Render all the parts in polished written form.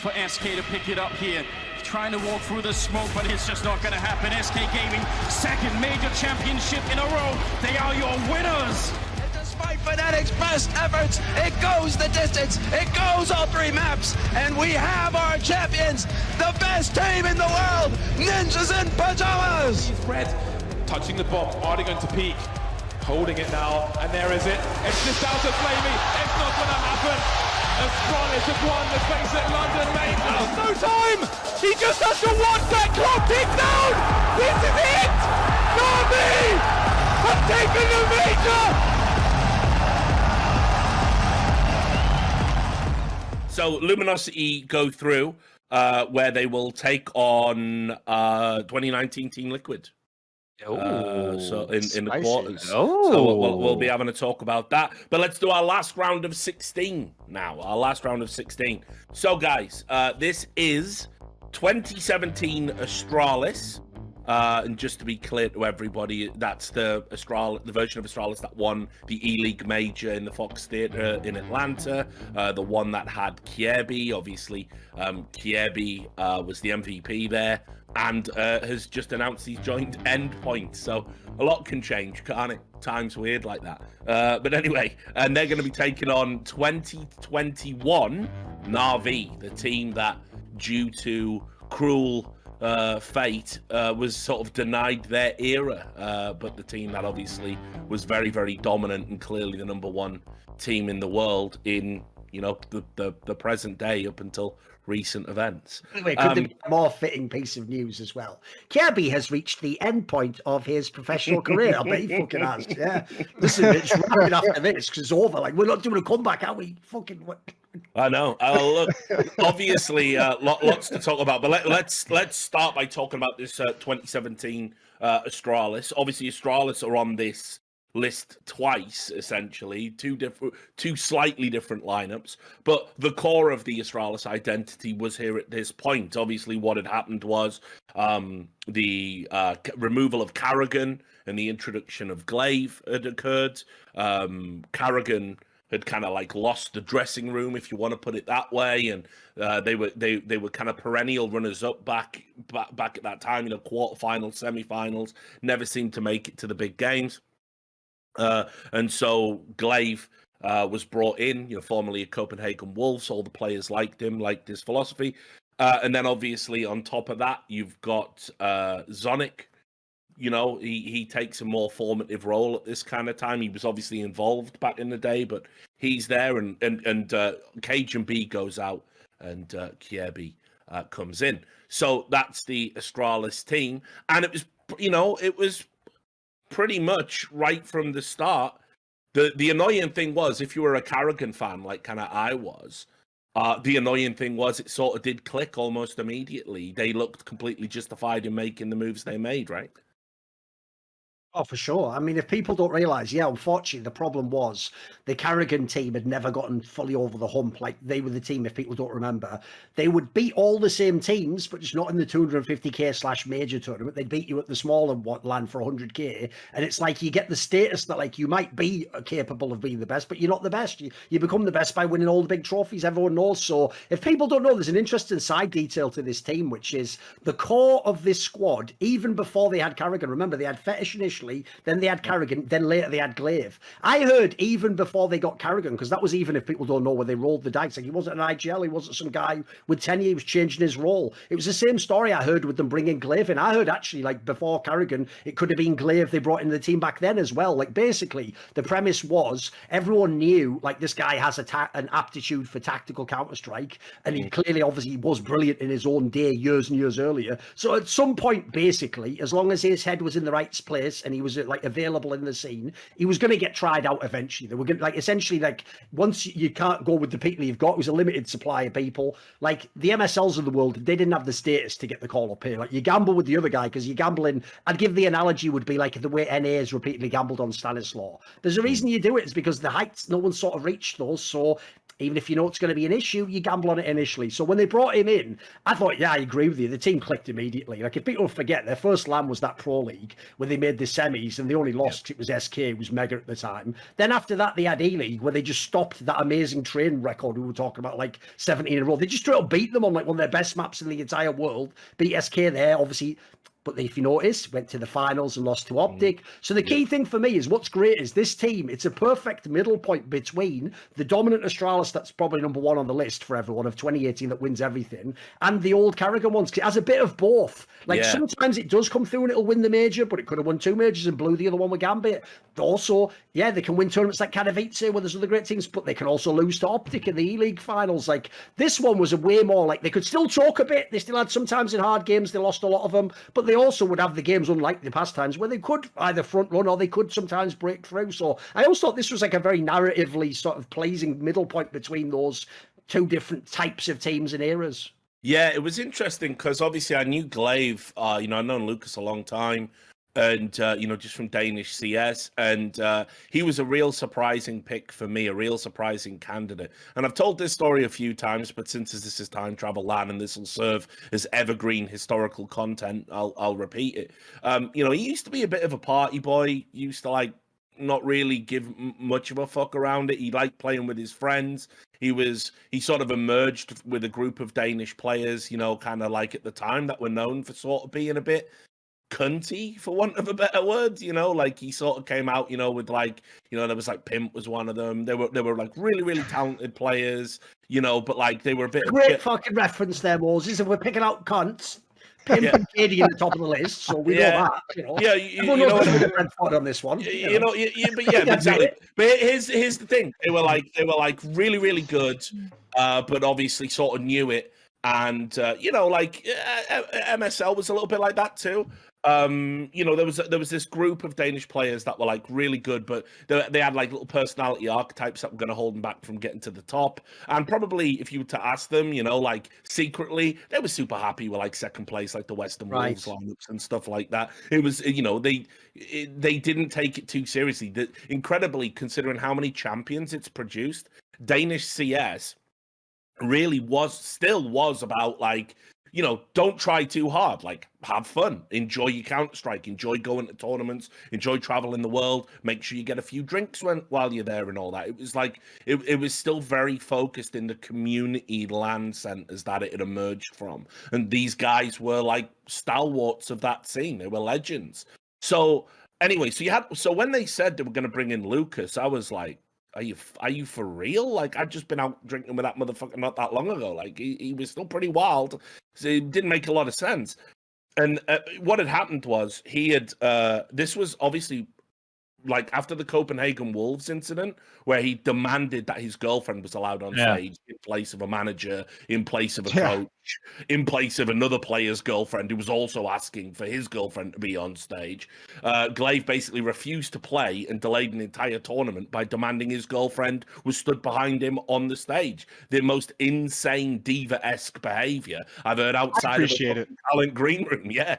for SK to pick it up here. Trying to walk through the smoke, but it's just not going to happen. SK Gaming, second major championship in a row. They are your winners. Despite Fnatic's best efforts, it goes the distance. It goes all 3 maps, and we have our champions, the best team in the world, Ninjas in Pajamas. Red touching the box. Are they going to peek? Holding it now, and there is it. It's just out of Flamey. It's not going to happen. Astralis have won the face at London Main. There's no time. He just has to watch that clock tick down. This is it. Na'Vi have taken the major. So Luminosity go through, where they will take on 2019 Team Liquid. So in the quarters. So we'll be having a talk about that. But let's do our last round of 16 now. Our last round of 16. So guys, this is 2017 Astralis. And just to be clear to everybody, that's the version of Astralis that won the E-League Major in the Fox Theatre in Atlanta. The one that had Kjaerbye. Obviously, Kjaerbye was the MVP there, and has just announced he's joined Endpoint. So a lot can change, can't it? Time's weird like that. But anyway, and they're going to be taking on 2021 Na'Vi, the team that, due to cruel fate, was sort of denied their era, but the team that obviously was very, very dominant and clearly the #1 team in the world in, you know, the present day up until recent events. Anyway, could there be a more fitting piece of news as well? Kjaerbye has reached the end point of his professional career. I bet he fucking has. Yeah, listen, it's wrapping after this because it's over. Like, we're not doing a comeback, are we? Fucking what? I know. Look, obviously, lots to talk about, but let's start by talking about this 2017 Astralis. Obviously, Astralis are on this list twice, essentially, two slightly different lineups, but the core of the Astralis identity was here at this point. Obviously, what had happened was the removal of Karrigan and the introduction of Glaive had occurred. Karrigan had kind of like lost the dressing room, if you want to put it that way, and they were kind of perennial runners up back at that time. You know, quarterfinals, semifinals, never seemed to make it to the big games. And so Glaive was brought in, you know, formerly of Copenhagen Wolves. All the players liked him, liked his philosophy. And then obviously on top of that, you've got Zonic. You know, he takes a more formative role at this kind of time. He was obviously involved back in the day, but he's there, and Cajun goes out, and Kjaerbye comes in. So that's the Astralis team, and it was, you know, it was pretty much right from the start. The annoying thing was, if you were a Karrigan fan, like kind of I was, the annoying thing was it sort of did click almost immediately. They looked completely justified in making the moves they made, right? Oh, for sure. I mean, if people don't realise, yeah, unfortunately, the problem was the Karrigan team had never gotten fully over the hump. Like, they were the team, if people don't remember. They would beat all the same teams, but just not in the 250k/major tournament. They'd beat you at the smaller land for 100k. And it's like you get the status that, like, you might be capable of being the best, but you're not the best. You become the best by winning all the big trophies, everyone knows. So if people don't know, there's an interesting side detail to this team, which is the core of this squad, even before they had Karrigan. Remember, they had Fetish initially, then they had Karrigan, then later they had Glaive. I heard even before they got Karrigan, because that was even if people don't know where they rolled the dice. Like, he wasn't an IGL, he wasn't some guy with tenure, he was changing his role. It was the same story I heard with them bringing Glaive in. I heard actually, like, before Karrigan, it could have been Glaive they brought into the team back then as well. Like, basically, the premise was everyone knew, like, this guy has an aptitude for tactical Counter-Strike, and he clearly, obviously, was brilliant in his own day years and years earlier. So at some point, basically, as long as his head was in the right place and he was like available in the scene, he was going to get tried out eventually. They were going to, like, essentially, like, once you can't go with the people you've got, it was a limited supply of people. Like the MSLs of the world, they didn't have the status to get the call up here. Like, you gamble with the other guy because you're gambling. I'd give the analogy would be like the way NA has repeatedly gambled on Stanislaw. There's a reason you do it, is because the heights, no one sort of reached those. So Even if you know it's going to be an issue, you gamble on it initially. So when they brought him in, I thought, yeah, I agree with you. The team clicked immediately. Like, if people forget, their first LAN was that Pro League where they made the semis and they only lost. It was SK, who was mega at the time. Then after that, they had E-League where they just stopped that amazing train record we were talking about, like 17 in a row. They just straight up beat them on like one of their best maps in the entire world. Beat SK there, obviously. But if you notice, went to the finals and lost to Optic. So the key thing for me is what's great is this team, it's a perfect middle point between the dominant Astralis that's probably number one on the list for everyone of 2018 that wins everything, and the old Karrigan ones. It has a bit of both. Like sometimes it does come through and it'll win the major, but it could have won 2 majors and blew the other one with Gambit. Also, yeah, they can win tournaments like Katowice where there's other great teams, but they can also lose to Optic in the E-League finals. Like this one was a way more like they could still choke a bit. They still had sometimes in hard games, they lost a lot of them, but they also would have the games, unlike the past times, where they could either front run or they could sometimes break through. So I also thought this was like a very narratively sort of pleasing middle point between those two different types of teams and eras. Yeah, it was interesting because obviously I knew Glaive, I've known Lucas a long time, and just from Danish CS, and he was a real surprising pick for me, a real surprising candidate. And I've told this story a few times, but since this is Time Travel LAN and this will serve as evergreen historical content, I'll repeat it. He used to be a bit of a party boy, used to like not really give much of a fuck around it. He liked playing with his friends. He sort of emerged with a group of Danish players, kind of like at the time that were known for sort of being a bit cunty, for want of a better word, like he sort of came out, with like, there was like Pimp was one of them. They were like really, really talented players, but like they were a bit great fucking reference there, Moses. If we're picking out cunts, Pimp and Katie in the top of the list, so we know that. Yeah, everyone knows the Brentford on this one. But exactly. But here's the thing: they were like really, really good, but obviously sort of knew it, and MSL was a little bit like that too. There was this group of Danish players that were like really good, but they had like little personality archetypes that were going to hold them back from getting to the top. And probably if you were to ask them, like secretly, they were super happy with like second place, like the Western Wolves lineups and stuff like that. It was, they didn't take it too seriously. Incredibly, considering how many champions it's produced, Danish CS really was about like, don't try too hard. Like, have fun, enjoy your Counter-Strike, enjoy going to tournaments, enjoy traveling the world, make sure you get a few drinks while you're there and all that. It was like, it was still very focused in the community LAN centers that it had emerged from. And these guys were like stalwarts of that scene. They were legends. So anyway, so when they said they were going to bring in Lucas, I was like, are you for real? Like, I'd just been out drinking with that motherfucker not that long ago. Like, he was still pretty wild. So it didn't make a lot of sense. And what had happened was he had, this was obviously like after the Copenhagen Wolves incident, where he demanded that his girlfriend was allowed on stage in place of a manager, in place of a coach, in place of another player's girlfriend who was also asking for his girlfriend to be on stage. Glaive basically refused to play and delayed an entire tournament by demanding his girlfriend was stood behind him on the stage. The most insane diva-esque behavior I've heard outside of a talent green room. Yeah.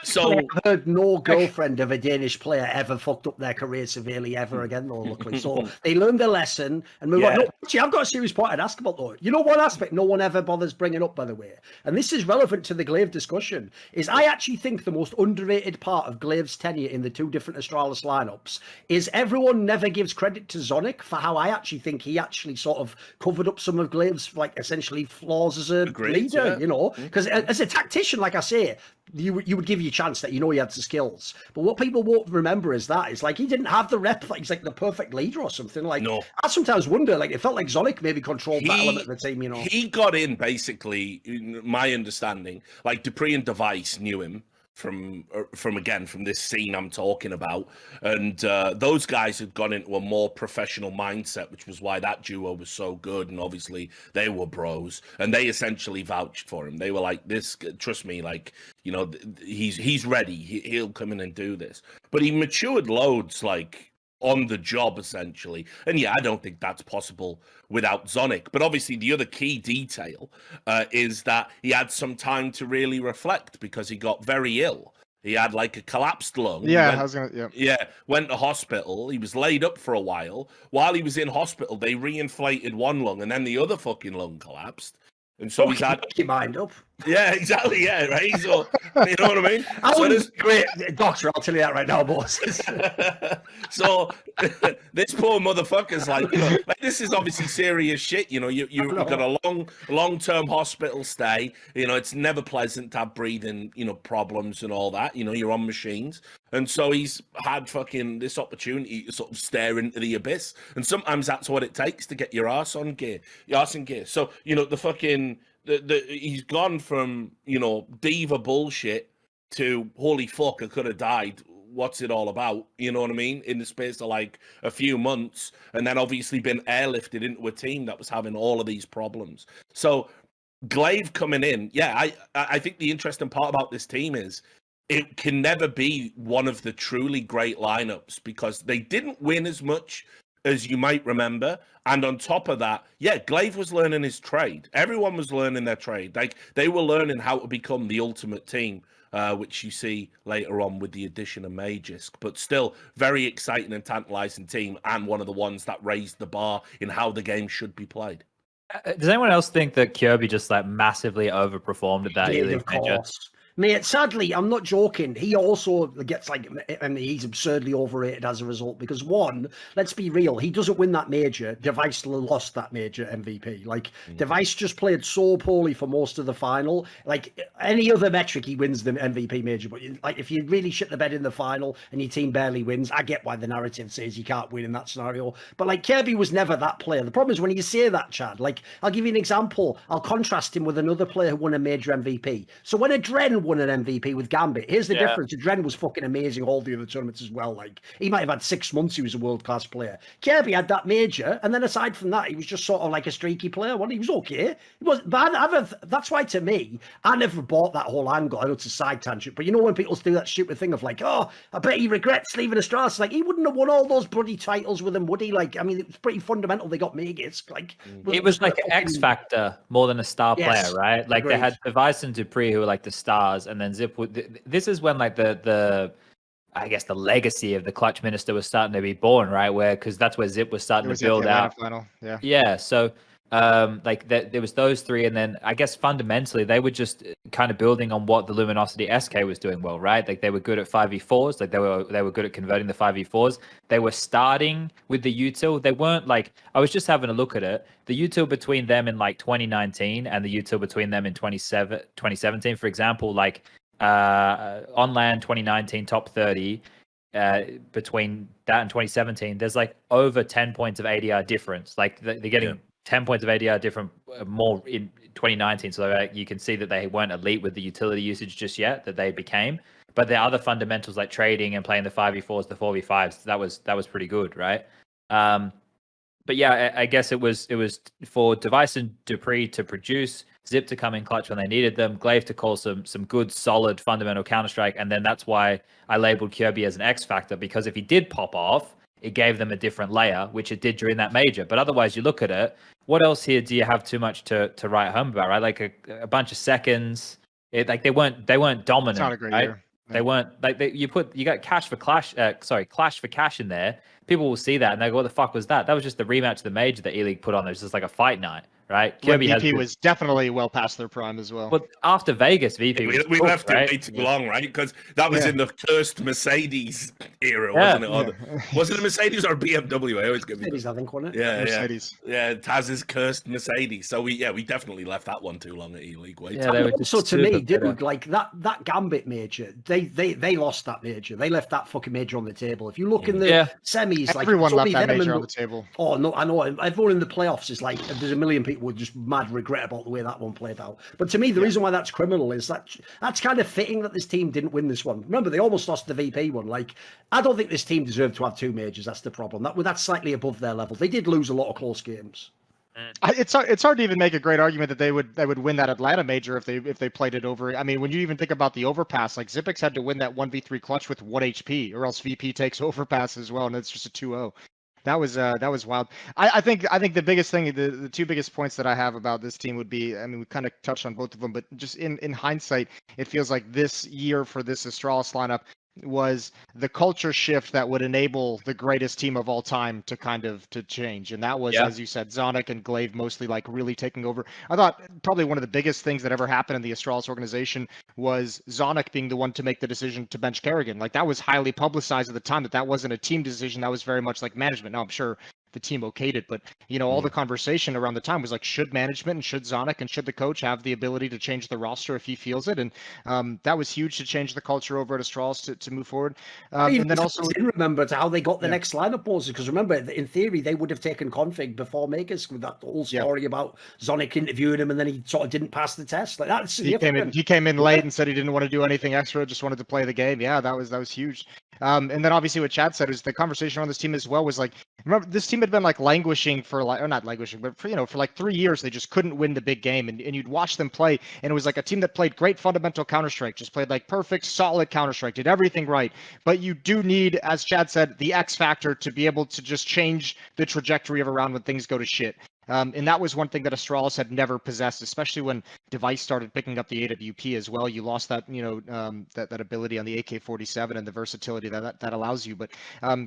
So I've heard no girlfriend of a Danish player ever fucked up their career severely ever again, though, luckily. So they learned their lesson and move on. No, actually, I've got a serious point I'd ask about, though. One aspect no one ever bothers bringing up, by the way, and this is relevant to the Glaive discussion, is I actually think the most underrated part of Glaive's tenure in the two different Astralis lineups is everyone never gives credit to Zonic for how I actually think he actually sort of covered up some of Glaive's, like, essentially flaws as a leader, because as a tactician, like I say, you would give you a chance that he had the skills. But what people won't remember is that it's like he didn't have the rep, like he's like the perfect leader or something. Like, I sometimes wonder, like, it felt like Zonic maybe controlled that element of the team, He got in, basically, in my understanding, like Dupree and Device knew him from this scene I'm talking about, and those guys had gone into a more professional mindset, which was why that duo was so good. And obviously they were bros, and they essentially vouched for him. They were like, "This, trust me, like, he's ready. He'll come in and do this." But he matured loads, like, on the job, essentially. And I don't think that's possible without Zonic. But obviously the other key detail is that he had some time to really reflect because he got very ill He had like a collapsed lung. Yeah, I was gonna. Yeah. Yeah, went to hospital. He was laid up for a while. While he was in hospital, they reinflated one lung, and then the other fucking lung collapsed. And so he's had. Keep your mind up. Yeah, exactly. Yeah, right. So you know what I mean. I So wouldn't be great doctor. I'll tell you that right now, boss. so this poor motherfucker's like, like this is obviously serious shit. You've got a long-term hospital stay. It's never pleasant to have breathing, problems and all that. You're on machines, and so he's had fucking this opportunity to sort of stare into the abyss, and sometimes that's what it takes to get your ass in gear. So the fucking. He's gone from diva bullshit to holy fuck, I could have died. What's it all about? You know what I mean? In the space of like a few months, and then obviously been airlifted into a team that was having all of these problems. So Glaive coming in, yeah, I think the interesting part about this team is it can never be one of the truly great lineups because they didn't win as much as you might remember. And on top of that, yeah, Glaive was learning his trade. Everyone was learning their trade. Like they were learning how to become the ultimate team, which you see later on with the addition of Magisk. But still, very exciting and tantalizing team, and one of the ones that raised the bar in how the game should be played. Does anyone else think that Kirby just like massively overperformed at that E-League major? Mate, sadly, I'm not joking. He also gets he's absurdly overrated as a result because one, let's be real, he doesn't win that major. Device lost that major MVP. Device just played so poorly for most of the final. Like any other metric, he wins the MVP major. But if you really shit the bed in the final and your team barely wins, I get why the narrative says you can't win in that scenario. But Kirby was never that player. The problem is when you say that, Chad. I'll give you an example. I'll contrast him with another player who won a major MVP. So when Adren won an MVP with Gambit. Here's the difference. Adren was fucking amazing all the other tournaments as well. He might have had 6 months he was a world-class player. Kirby had that major, and then aside from that, he was just sort of like a streaky player. He was okay. He was, but that's why, to me, I never bought that whole angle. I know it's a side tangent, but when people do that stupid thing of I bet he regrets leaving Astralis. He wouldn't have won all those bloody titles with him, would he? It was pretty fundamental. They got Magisk. It was like an X Factor more than a star player, right? They had Device and Dupree who were the stars, and then Zip. This is when the I guess the legacy of the Clutch Minister was starting to be born, right? Because that's where Zip was starting to build out. Final. Yeah. Yeah. So there was those three, and then I guess fundamentally they were just kind of building on what the Luminosity SK was doing well, right? They were good at 5v4s, they were good at converting the 5v4s. They were starting with the util. They weren't I was just having a look at it. The util between them in 2019 and the util between them in 2017, for example, on land 2019 top 30. Between that and 2017, there's over 10 points of ADR difference. They're getting 10 points of ADR different more in 2019. So you can see that they weren't elite with the utility usage just yet, that they became. But the other fundamentals like trading and playing the 5v4s, the 4v5s, that was pretty good, right? But yeah, I guess it was for Device and Dupree to produce, Zip to come in clutch when they needed them, Glaive to call some good, solid, fundamental Counter-Strike, and then that's why I labeled Kirby as an X factor, because if he did pop off, it gave them a different layer, which it did during that major. But otherwise, you look at it, what else here do you have too much to write home about, right? A bunch of seconds. They weren't dominant. It's not a great right? year. They weren't you got Clash for Cash in there. People will see that and they go, "What the fuck was that?" That was just the rematch of the major that E-League put on. It was just like a fight night, right? Kirby was definitely well past their prime as well. But after Vegas, VP was we cooked, left it way too long, right? Because that was in the cursed Mercedes era, wasn't it? Was it a Mercedes or BMW? I always get Mercedes, I think, wasn't it? Yeah, Mercedes. Yeah, Taz's cursed Mercedes. So we definitely left that one too long at E-League. Also, to me, dude, that Gambit major, they lost that major. They left that fucking major on the table. If you look in the semis, everyone left that major on the table. Oh no, I know. Everyone in the playoffs is there's a million people with just mad regret about the way that one played out. But to me, the reason why that's criminal is that's kind of fitting that this team didn't win this one. Remember, they almost lost the VP one. I don't think this team deserved to have 2 majors. That's the problem. That's slightly above their level. They did lose a lot of close games. It's hard to even make a great argument that they would win that Atlanta major if they played it over. I mean, when you even think about the overpass, Xyp9x had to win that 1v3 clutch with 1 HP, or else VP takes overpass as well, and it's just a 2-0. That was wild. I think the biggest thing, the two biggest points that I have about this team would be, I mean, we kind of touched on both of them, but just in hindsight, it feels like this year for this Astralis lineup was the culture shift that would enable the greatest team of all time to to change. And that was, as you said, Zonic and Glaive mostly like really taking over. I thought probably one of the biggest things that ever happened in the Astralis organization was Zonic being the one to make the decision to bench Kerrigan. Like that was highly publicized at the time, that wasn't a team decision. That was very much like management. Now I'm sure the team okayed it, but all the conversation around the time was like, should management and should Zonic and should the coach have the ability to change the roster if he feels it? And that was huge to change the culture over at Astralis to move forward. And then also remember to how they got the next lineup poses, because remember, in theory, they would have taken config before Makers with that whole story about Zonic interviewing him and then he sort of didn't pass the test. Like that's he came in late and said he didn't want to do anything extra, just wanted to play the game. Yeah, that was huge. And then obviously what Chad said is the conversation around this team as well was like, remember this team had been like languishing for like, or not languishing, but for like 3 years, they just couldn't win the big game. And you'd watch them play and it was like a team that played great fundamental Counter-Strike, just played like perfect, solid Counter-Strike, did everything right. But you do need, as Chad said, the X factor to be able to just change the trajectory of a round when things go to shit. And that was one thing that Astralis had never possessed, especially when Device started picking up the AWP as well. You lost that, that ability on the AK-47 and the versatility that allows you. But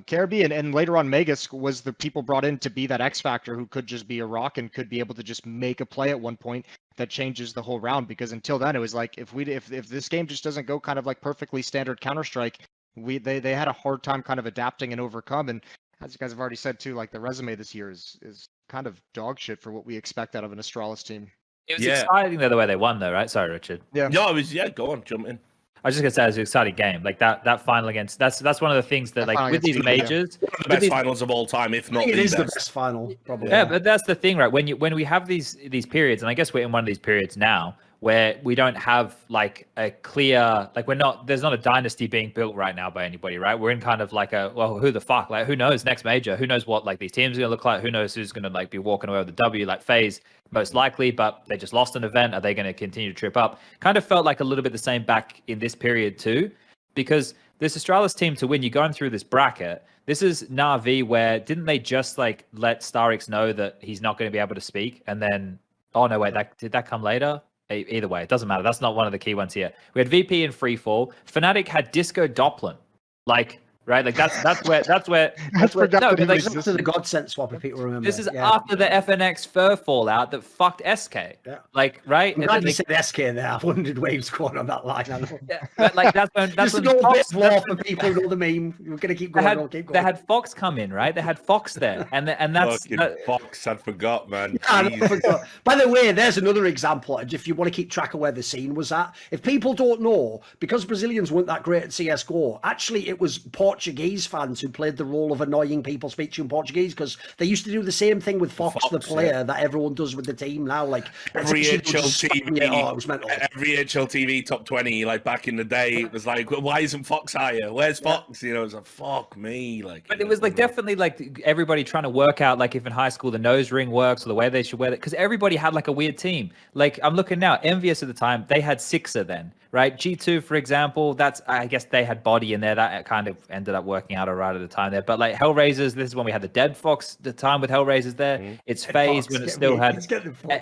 Caribbean and later on Magus was the people brought in to be that X factor who could just be a rock and could be able to just make a play at one point that changes the whole round. Because until then, it was like if this game just doesn't go kind of like perfectly standard Counter-Strike, they had a hard time kind of adapting and overcome. And as you guys have already said too, like the resume this year is kind of dog shit for what we expect out of an Astralis team. It was exciting though, the way they won though, right? Sorry, Richard. Yeah. No, it was go on, jump in. I was just gonna say it was an exciting game. Like that final against that's one of the things that like with these majors, one of the best finals of all time, if not it is the best final, probably. Yeah, but that's the thing, right? When we have these periods, and I guess we're in one of these periods now where we don't have like a clear, like there's not a dynasty being built right now by anybody, right? We're in kind of like who the fuck? Like who knows next major? Who knows what like these teams are gonna look like? Who knows who's gonna like be walking away with the W? Like FaZe most likely, but they just lost an event. Are they gonna continue to trip up? Kind of felt like a little bit the same back in this period too, because this Astralis team to win, you're going through this bracket. This is Na'Vi where didn't they just like let StarX know that he's not going to be able to speak? And then, oh no, wait, did that come later? Either way, it doesn't matter. That's not one of the key ones here. We had VP in Freefall. Fnatic had Disco Doppelin. Like, right? Like that's where no, like after the Godsent swap, if people remember. This is after the FNX Fur fallout that fucked SK. Yeah. Like, right? I'm glad you said SK there. I wondered where he was going on that line. Yeah, but like that's when just when a little Fox, bit more for people who know the meme. We're gonna keep going. They had Fox come in, right? They had Fox there, and that's Fox. I forgot, man. I forgot. By the way, there's another example. If you want to keep track of where the scene was at, if people don't know, because Brazilians weren't that great at CS:GO, actually it was Portuguese fans who played the role of annoying people speaking in Portuguese, because they used to do the same thing with Fox the player that everyone does with the team now. Like every HLTV, it was mental. Every HLTV top 20, like back in the day, it was like, why isn't Fox higher? Where's Fox? You know, it's like, fuck me. Like, but it was like definitely like everybody trying to work out like if in high school the nose ring works or the way they should wear it, because everybody had like a weird team. Like I'm looking now, Envious at the time, they had Sixer then, right? G2, for example, that's, I guess they had Body in there. That kind of ended up working out all right at the time there. But like Hellraisers, this is when we had the Dead Fox, the time with Hellraisers there. Mm-hmm. It's FaZe when it still had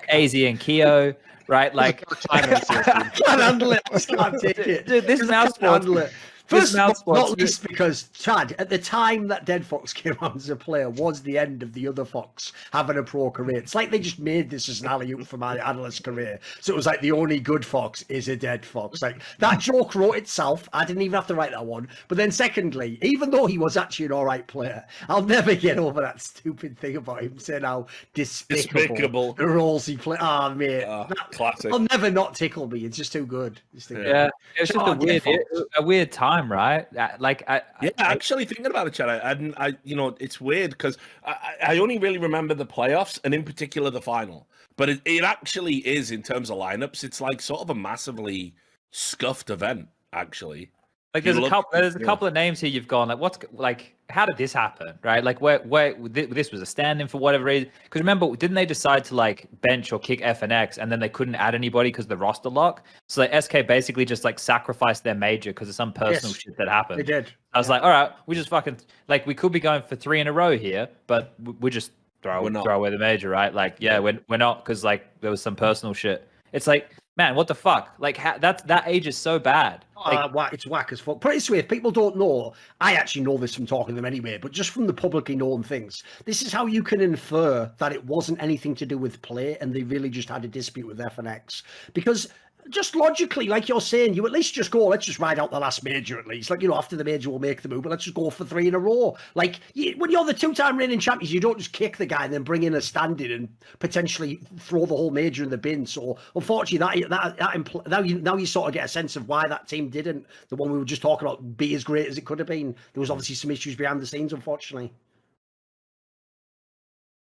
AZ and Keo, right? Like, I can't handle it. I can't take it. Dude, this mouse sport. First, not least because, Chad, at the time that Dead Fox came out as a player was the end of the other Fox having a pro career. It's like they just made this as an alley-oop for my analyst career. So it was like the only good Fox is a Dead Fox. Like that joke wrote itself. I didn't even have to write that one. But then secondly, even though he was actually an all right player, I'll never get over that stupid thing about him saying how despicable the roles he played. Oh, mate. Classic. I'll never not tickle me. It's just too good. Yeah, it's just a weird time. Right, actually thinking about it, Chad, I it's weird because I only really remember the playoffs and in particular the final, but it actually is in terms of lineups. It's like sort of a massively scuffed event, actually. Like You there's a look- couple, there's a yeah. couple of names here you've gone like, how did this happen, right? Like where this was a stand-in for whatever reason. Because remember, didn't they decide to like bench or kick FNX and then they couldn't add anybody because of the roster lock? So like SK basically just like sacrificed their major because of some personal Yes, shit that happened. They did. I was like, all right, we just fucking like we could be going for 3 in a row here, but we just throw away the major, right? Like, yeah, we're not because like there was some personal shit. It's like, man, what the fuck? Like that age is so bad. Like, It's whack as fuck. Put it this way, if people don't know, I actually know this from talking to them anyway, but just from the publicly known things, this is how you can infer that it wasn't anything to do with play and they really just had a dispute with FNX. Because just logically, like you're saying, you at least just go, let's just ride out the last major at least. Like, you know, after the major, we'll make the move, but let's just go for 3 in a row. Like, when you're the 2-time reigning champions, you don't just kick the guy and then bring in a stand-in and potentially throw the whole major in the bin. So, unfortunately, now you sort of get a sense of why that team didn't, the one we were just talking about, be as great as it could have been. There was obviously some issues behind the scenes, unfortunately.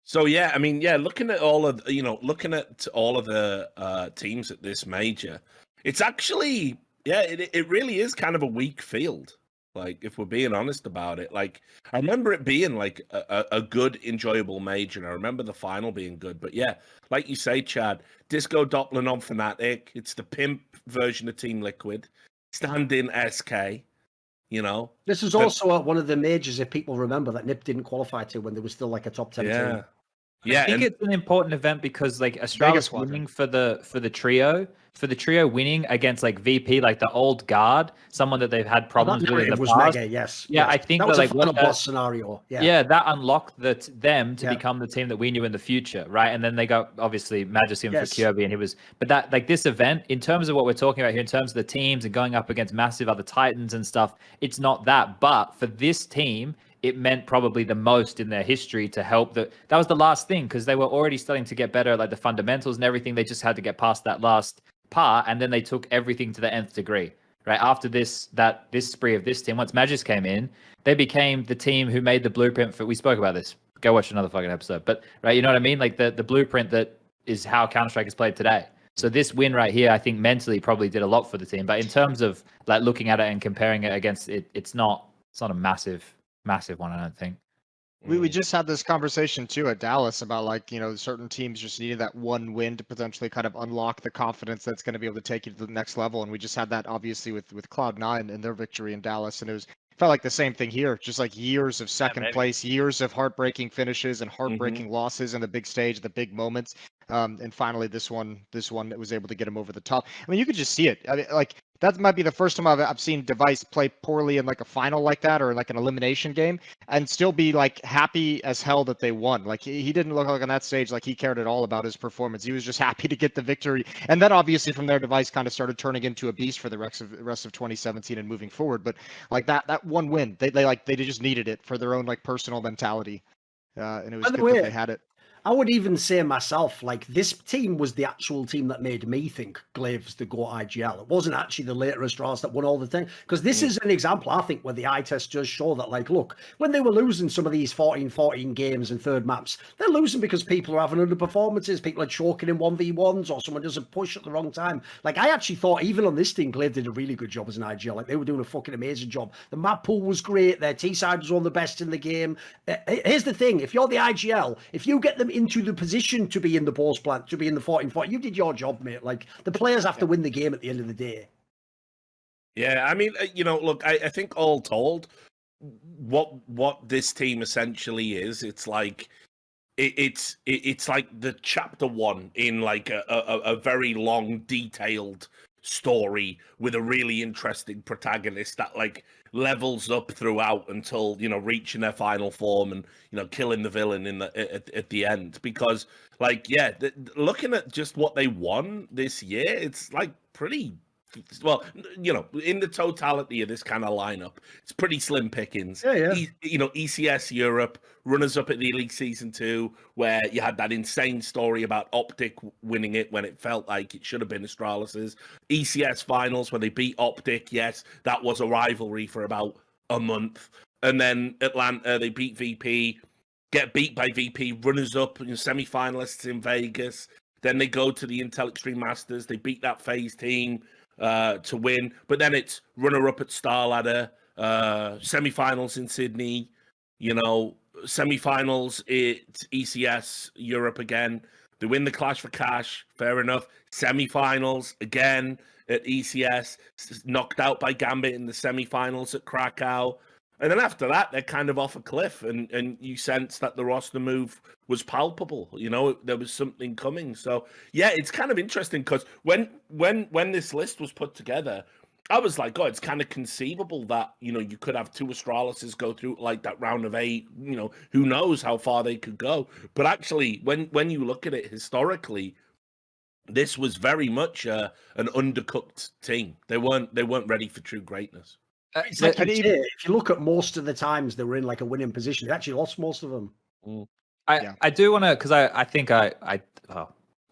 So yeah, I mean, yeah, looking at all of the teams at this major, it's actually it really is kind of a weak field. Like, if we're being honest about it, like I remember it being like a good, enjoyable major, and I remember the final being good. But yeah, like you say, Chad, Disco Doppler on Fnatic, it's the pimp version of Team Liquid, stand-in SK. You know, This is also one of the majors, if people remember, that NIP didn't qualify to when there was still like a top 10 team. Yeah, I think it's an important event because like Australia's winning for the trio winning against like VP, like the old guard, someone that they've had problems with in the past. Mega, yes. Yeah, yes. I think that was like a final boss scenario. Yeah, that unlocked them to become the team that we knew in the future, right? And then they got obviously Majesty for Kirby, and he was. But that like this event, in terms of what we're talking about here, in terms of the teams and going up against massive other Titans and stuff, it's not that. But for this team, it meant probably the most in their history to help. That was the last thing because they were already starting to get better at like the fundamentals and everything. They just had to get past that last part, and then they took everything to the nth degree. Right after this spree of this team, once Magis came in, they became the team who made the blueprint for. We spoke about this. Go watch another fucking episode. But right, you know what I mean? Like the blueprint that is how Counter-Strike is played today. So this win right here, I think mentally probably did a lot for the team. But in terms of like looking at it and comparing it against it, it's not a massive one, I don't think. We just had this conversation too at Dallas about like, you know, certain teams just needed that one win to potentially kind of unlock the confidence that's going to be able to take you to the next level. And we just had that obviously with Cloud9 and their victory in Dallas. And it felt like the same thing here, just like years of second place, years of heartbreaking finishes and heartbreaking losses in the big stage, the big moments. And finally this one that was able to get him over the top. I mean, you could just see it. I mean, like that might be the first time I've seen Device play poorly in like a final like that or like an elimination game and still be like happy as hell that they won. Like he didn't look like on that stage like he cared at all about his performance. He was just happy to get the victory. And then obviously from there, Device kind of started turning into a beast for the rest of 2017 and moving forward. But like that one win, they just needed it for their own like personal mentality. And it was good that they had it. I would even say myself, like, this team was the actual team that made me think Glaves to go IGL. It wasn't actually the later Astralis that won all the thing. Because this is an example, I think, where the eye test does show that, like, look, when they were losing some of these 14-14 games and third maps, they're losing because people are having underperformances, people are choking in 1v1s, or someone does a push at the wrong time. Like, I actually thought, even on this team, Glaves did a really good job as an IGL. Like, they were doing a fucking amazing job. The map pool was great. Their T-side was one of the best in the game. Here's the thing. If you're the IGL, if you get them into the position to be in the post plant, to be in the 14-40, you did your job, mate. Like, the players have to win the game at the end of the day. Yeah, I mean, you know, look, I think all told, what this team essentially is, it's like it's like the chapter 1 in like a very long, detailed story with a really interesting protagonist that like levels up throughout until, you know, reaching their final form and, you know, killing the villain in at the end. Because like, yeah, looking at just what they won this year, it's like pretty, well, you know, in the totality of this kind of lineup, it's pretty slim pickings. Yeah. You know, ECS Europe, runners up at the Elite Season 2, where you had that insane story about Optic winning it when it felt like it should have been Astralis's. ECS Finals, where they beat Optic, yes, that was a rivalry for about a month. And then Atlanta, they beat VP, get beat by VP, runners up, you know, semi-finalists in Vegas. Then they go to the Intel Extreme Masters, they beat that FaZe team. to win. But then it's runner-up at Star Ladder, semi-finals in Sydney, semi-finals at ECS Europe again. They win the Clash for Cash, fair enough. Semi-finals again at ECS, knocked out by Gambit in the semi-finals at Krakow. And then after that, they're kind of off a cliff, and you sense that the roster move was palpable. There was something coming. So yeah, it's kind of interesting because when this list was put together, I was like, oh, it's kind of conceivable that you could have two Astralises go through like that round of 8. Who knows how far they could go? But actually, when you look at it historically, this was very much an undercooked team. They weren't ready for true greatness. It's like if you look at most of the times they were in like a winning position, they actually lost most of them. I do want to, because I think I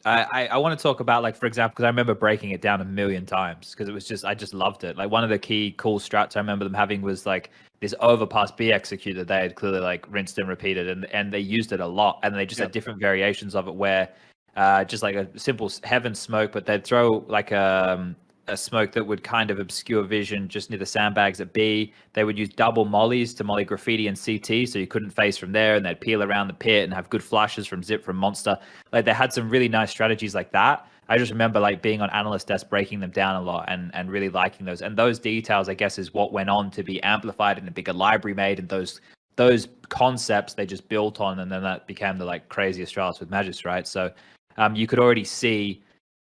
want to talk about, like, for example, because I remember breaking it down a million times because it was just, I just loved it. Like, one of the key cool strats I remember them having was like this overpass B execute that they had clearly like rinsed and repeated, and they used it a lot, and they just had different variations of it where just like a simple heaven smoke, but they'd throw like a smoke that would kind of obscure vision just near the sandbags at B. They would use double mollies to molly Graffiti and CT, so you couldn't face from there, and they'd peel around the pit and have good flashes from Zip, from Monster. Like, they had some really nice strategies like that. I just remember like being on analyst desk, breaking them down a lot and really liking those. And those details, I guess, is what went on to be amplified and a bigger library made, and those concepts they just built on, and then that became the like crazy Astralis with Magis, right? So you could already see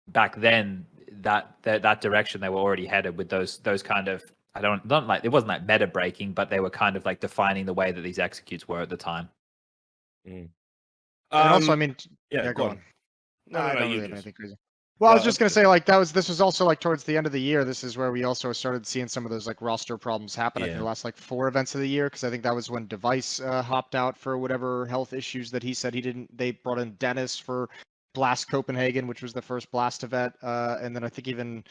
back then that direction they were already headed with those kind of, I don't like, it wasn't like meta breaking, but they were kind of like defining the way that these executes were at the time. And also, I mean, go on. No, I don't really have anything crazy. Well, I was just gonna say, like, this was also like towards the end of the year. This is where we also started seeing some of those like roster problems happen in the last like 4 events of the year, because I think that was when Device hopped out for whatever health issues that he said he didn't. They brought in Dennis for Blast Copenhagen, which was the first Blast event, and then I think even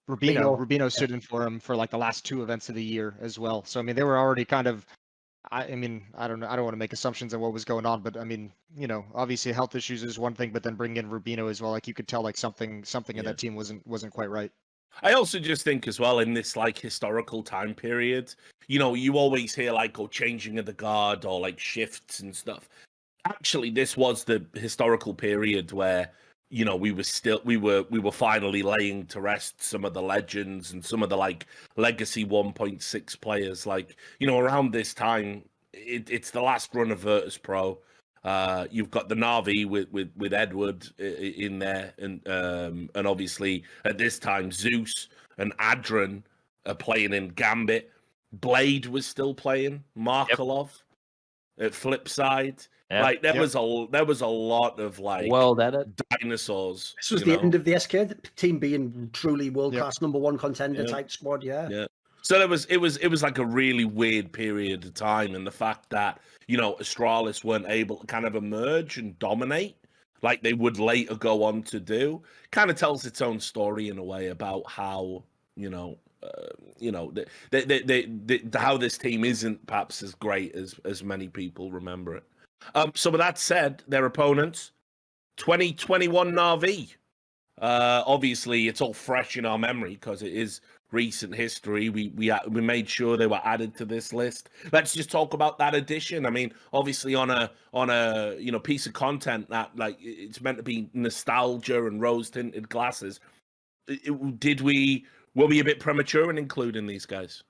Rubino stood in for him for like the last 2 events of the year as well. So I mean, they were already kind of, I mean, I don't know, I don't want to make assumptions on what was going on, but I mean, obviously health issues is one thing, but then bringing in Rubino as well, like you could tell like something in that team wasn't quite right. I also just think as well, in this like historical time period, you always hear like, changing of the guard or like shifts and stuff. Actually, this was the historical period where we were finally laying to rest some of the legends and some of the like legacy 1.6 players. Like, around this time, it's the last run of Virtus Pro. You've got the Na'Vi with Edward in there, and obviously at this time Zeus and Adran are playing in Gambit. Blade was still playing Markelov at Flipside. Yep. Like there was a lot of like world edit dinosaurs. This was the end of the SK team being truly world class number 1 contender type squad. Yeah. So it was like a really weird period of time, and the fact that Astralis weren't able to kind of emerge and dominate like they would later go on to do, kind of tells its own story in a way about how how this team isn't perhaps as great as many people remember it. So with that said, their opponents, 2021 Na'Vi. Obviously, it's all fresh in our memory because it is recent history. We made sure they were added to this list. Let's just talk about that edition. I mean, obviously on a piece of content that like it's meant to be nostalgia and rose tinted glasses. Were we a bit premature in including these guys?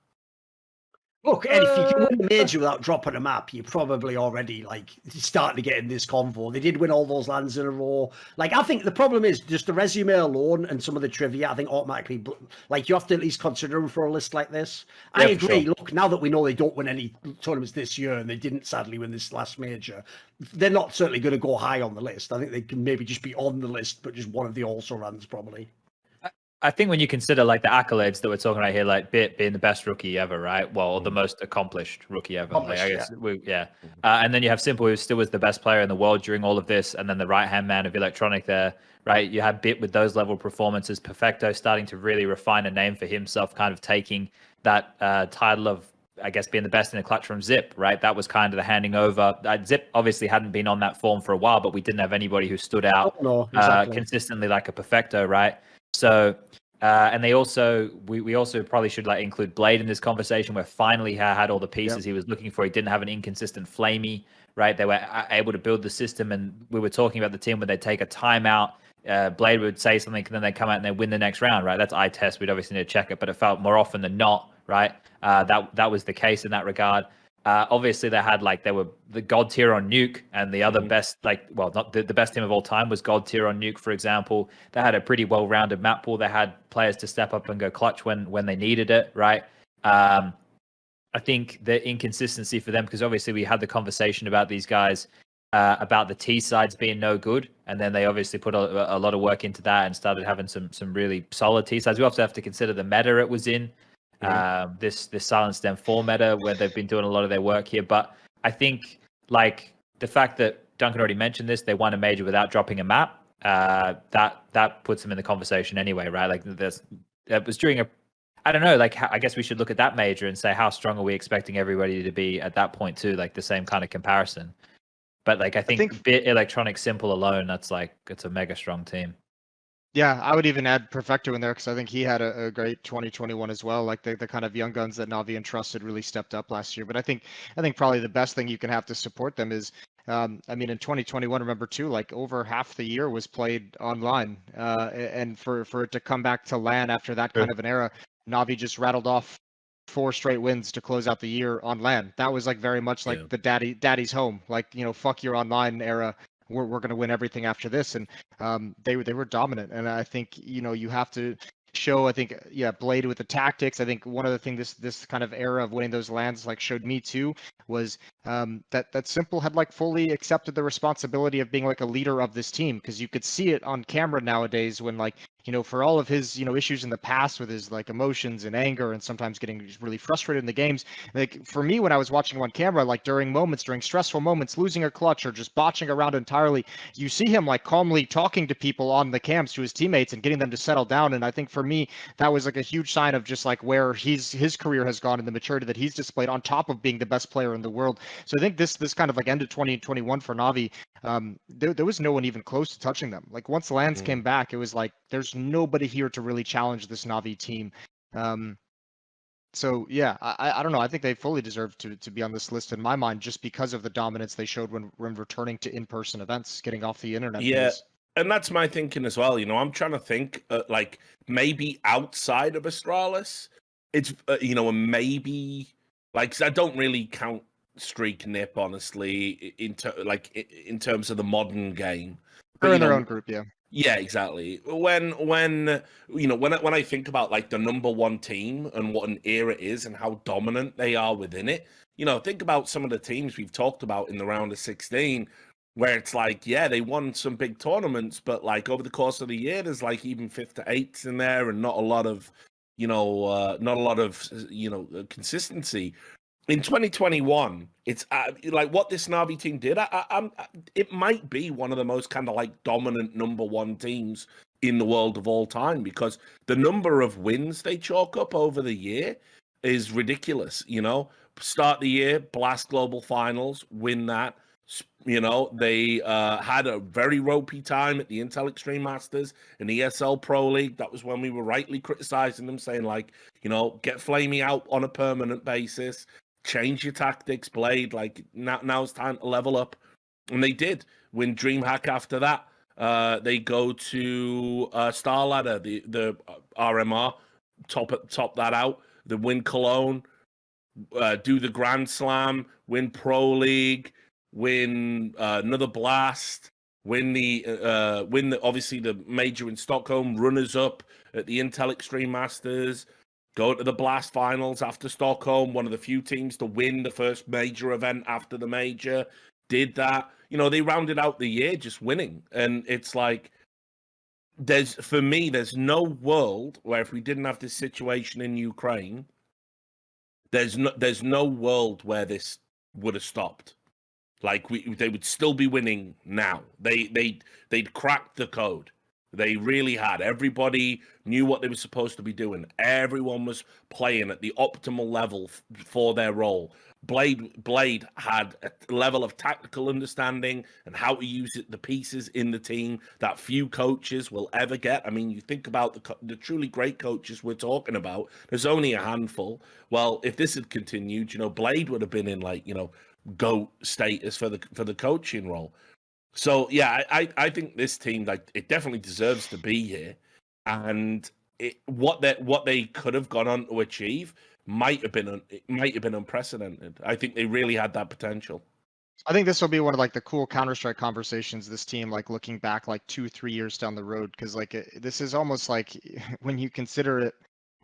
Look, Ed, if you can win a major without dropping a map, you're probably already like starting to get in this convo. They did win all those lands in a row. Like, I think the problem is just the resume alone and some of the trivia. I think automatically, like, you have to at least consider them for a list like this. I agree. Sure. Look, now that we know they don't win any tournaments this year, and they didn't sadly win this last major, they're not certainly going to go high on the list. I think they can maybe just be on the list, but just one of the also rans probably. I think when you consider like the accolades that we're talking about here, like Bit being the best rookie ever, right? Well, the most accomplished rookie ever. And then you have Simple, who still was the best player in the world during all of this, and then the right-hand man of Electronic there, right? You have Bit with those level performances, Perfecto starting to really refine a name for himself, kind of taking that title of, I guess, being the best in the clutch from Zip, right? That was kind of the handing over. Zip obviously hadn't been on that form for a while, but we didn't have anybody who stood out consistently like a Perfecto, right? So And they also, we also probably should like include Blade in this conversation, where finally he had all the pieces he was looking for. He didn't have an inconsistent Flamey, right? They were able to build the system, and we were talking about the team where they take a timeout. Blade would say something, and then they come out and they win the next round, right? That's eye test. We'd obviously need to check it, but it felt more often than not, right? That was the case in that regard. Obviously, they were the God tier on Nuke, and the other best, not the best team of all time was God tier on Nuke, for example. They had a pretty well-rounded map pool. They had players to step up and go clutch when they needed it, right? I think the inconsistency for them, because obviously we had the conversation about these guys, about the T sides being no good, and then they obviously put a lot of work into that and started having some really solid T sides. We also have to consider the meta it was in. This Silent Stem 4 meta, where they've been doing a lot of their work here. But I think like the fact that Duncan already mentioned this, they won a major without dropping a map, that puts them in the conversation anyway, right? Like that was during I don't know, like I guess we should look at that major and say how strong are we expecting everybody to be at that point too, like the same kind of comparison. But like I think Bit Electronic Simple alone, it's a mega strong team. Yeah, I would even add Perfecto in there, because I think he had a great 2021 as well. Like the kind of young guns that Navi and Trusted really stepped up last year. But I think probably the best thing you can have to support them is, in 2021, remember too, like over half the year was played online, and for it to come back to LAN after that kind of an era, Navi just rattled off 4 straight wins to close out the year on LAN. That was like very much like the daddy's home, like, fuck your online era. We're going to win everything after this. And they were dominant. And I think, you have to show, Blade with the tactics. I think one of the things this kind of era of winning those lands showed me too was that Simple had fully accepted the responsibility of being a leader of this team, because you could see it on camera nowadays when for all of his issues in the past with his emotions and anger and sometimes getting really frustrated in the games, for me when I was watching him on camera, during stressful moments, losing a clutch or just botching around entirely, you see him calmly talking to people on the cams, to his teammates, and getting them to settle down. And I think for me that was a huge sign of just where his career has gone and the maturity that he's displayed, on top of being the best player in the world. So I think this kind of end of 2021 for Navi, there was no one even close to touching them. Once Lands came back, it was there's nobody here to really challenge this Navi team. So yeah, I don't know. I think they fully deserve to be on this list in my mind, just because of the dominance they showed when returning to in-person events, getting off the internet. Yeah, and that's my thinking as well. I'm trying to think maybe outside of Astralis, it's maybe 'cause I don't really count Streak Nip honestly in terms of the modern game. They're in their own group, yeah. Yeah, exactly. When I think about the number one team and what an era is and how dominant they are within it, think about some of the teams we've talked about in the round of 16, where it's they won some big tournaments, but over the course of the year, there's even 5th to 8th in there and not a lot of consistency. In 2021, it's what this Navi team did. It might be one of the most kind of dominant number one teams in the world of all time, because the number of wins they chalk up over the year is ridiculous. Start the year, Blast Global Finals, win that. They had a very ropey time at the Intel Extreme Masters and ESL Pro League. That was when we were rightly criticizing them, saying get Flamey out on a permanent basis. Change your tactics, Blade. Now's time to level up, and they did win DreamHack. After that, they go to Star Ladder, the RMR, top that out. They win Cologne, do the Grand Slam, win Pro League, win another Blast, win the obviously the major in Stockholm, runners up at the Intel Extreme Masters. Go to the Blast finals after Stockholm, one of the few teams to win the first major event after the major. Did that. They rounded out the year just winning. And it's there's no world where, if we didn't have this situation in Ukraine, there's no world where this would have stopped. They would still be winning now. They'd cracked the code. They really had. Everybody knew what they were supposed to be doing. Everyone was playing at the optimal level for their role. Blade had a level of tactical understanding and how to use the pieces in the team that few coaches will ever get. I mean, you think about the truly great coaches we're talking about. There's only a handful. Well, if this had continued, Blade would have been in GOAT status for the coaching role. So yeah, I think this team it definitely deserves to be here, and what they could have gone on to achieve might have been unprecedented. I think they really had that potential. I think this will be one of the cool Counter-Strike conversations. This team, looking back 2-3 years down the road, because this is almost when you consider it.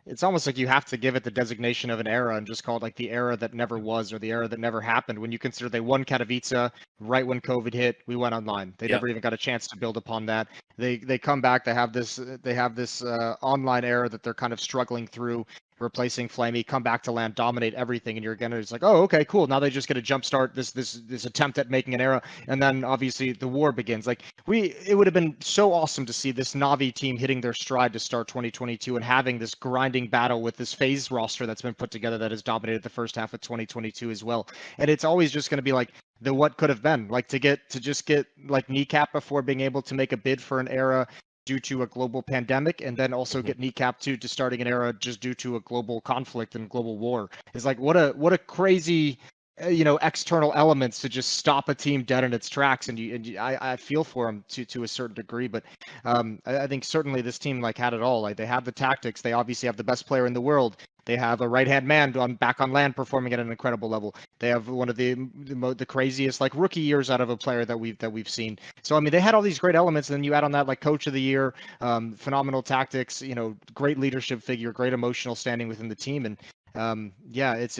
It's almost like you have to give it the designation of an era and just call it the era that never was, or the era that never happened. When you consider they won Katowice right when COVID hit, we went online. They never even got a chance to build upon that. They come back. They have this online era that they're kind of struggling through, replacing Flamey, come back to LAN, dominate everything, and you're gonna oh, okay, cool. Now they just get to jumpstart this attempt at making an era, and then obviously the war begins. It would have been so awesome to see this Na'Vi team hitting their stride to start 2022 and having this grinding battle with this FaZe roster that's been put together that has dominated the first half of 2022 as well. And it's always just going to be the what could have been, to just get kneecap before being able to make a bid for an era due to a global pandemic, and then also get kneecapped to starting an era just due to a global conflict and global war. It's what a crazy external elements to just stop a team dead in its tracks. And I feel for them to a certain degree, but I think certainly this team had it all. They have the tactics. They obviously have the best player in the world. They have a right-hand man back on LAN performing at an incredible level. They have one of the craziest rookie years out of a player that we've seen. So I mean, they had all these great elements, and then you add on that coach of the year, phenomenal tactics, great leadership figure, great emotional standing within the team, and it's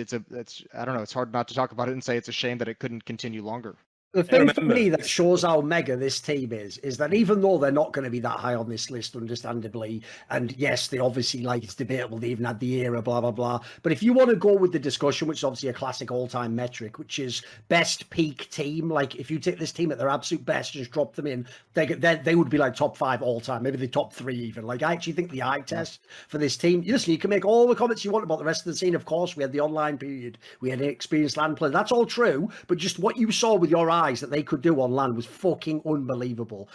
I don't know. It's hard not to talk about it and say it's a shame that it couldn't continue longer. The thing for me that shows how mega this team is that even though they're not going to be that high on this list, understandably, and yes, they obviously it's debatable, they even had the era, blah, blah, blah. But if you want to go with the discussion, which is obviously a classic all-time metric, which is best peak team, if you take this team at their absolute best, just drop them in, they would be top 5 all-time, maybe the top 3 even. I actually think the eye test for this team, listen, you can make all the comments you want about the rest of the scene. Of course, we had the online period, we had experienced LAN players, that's all true, but just what you saw with your eyes that they could do on LAN was fucking unbelievable.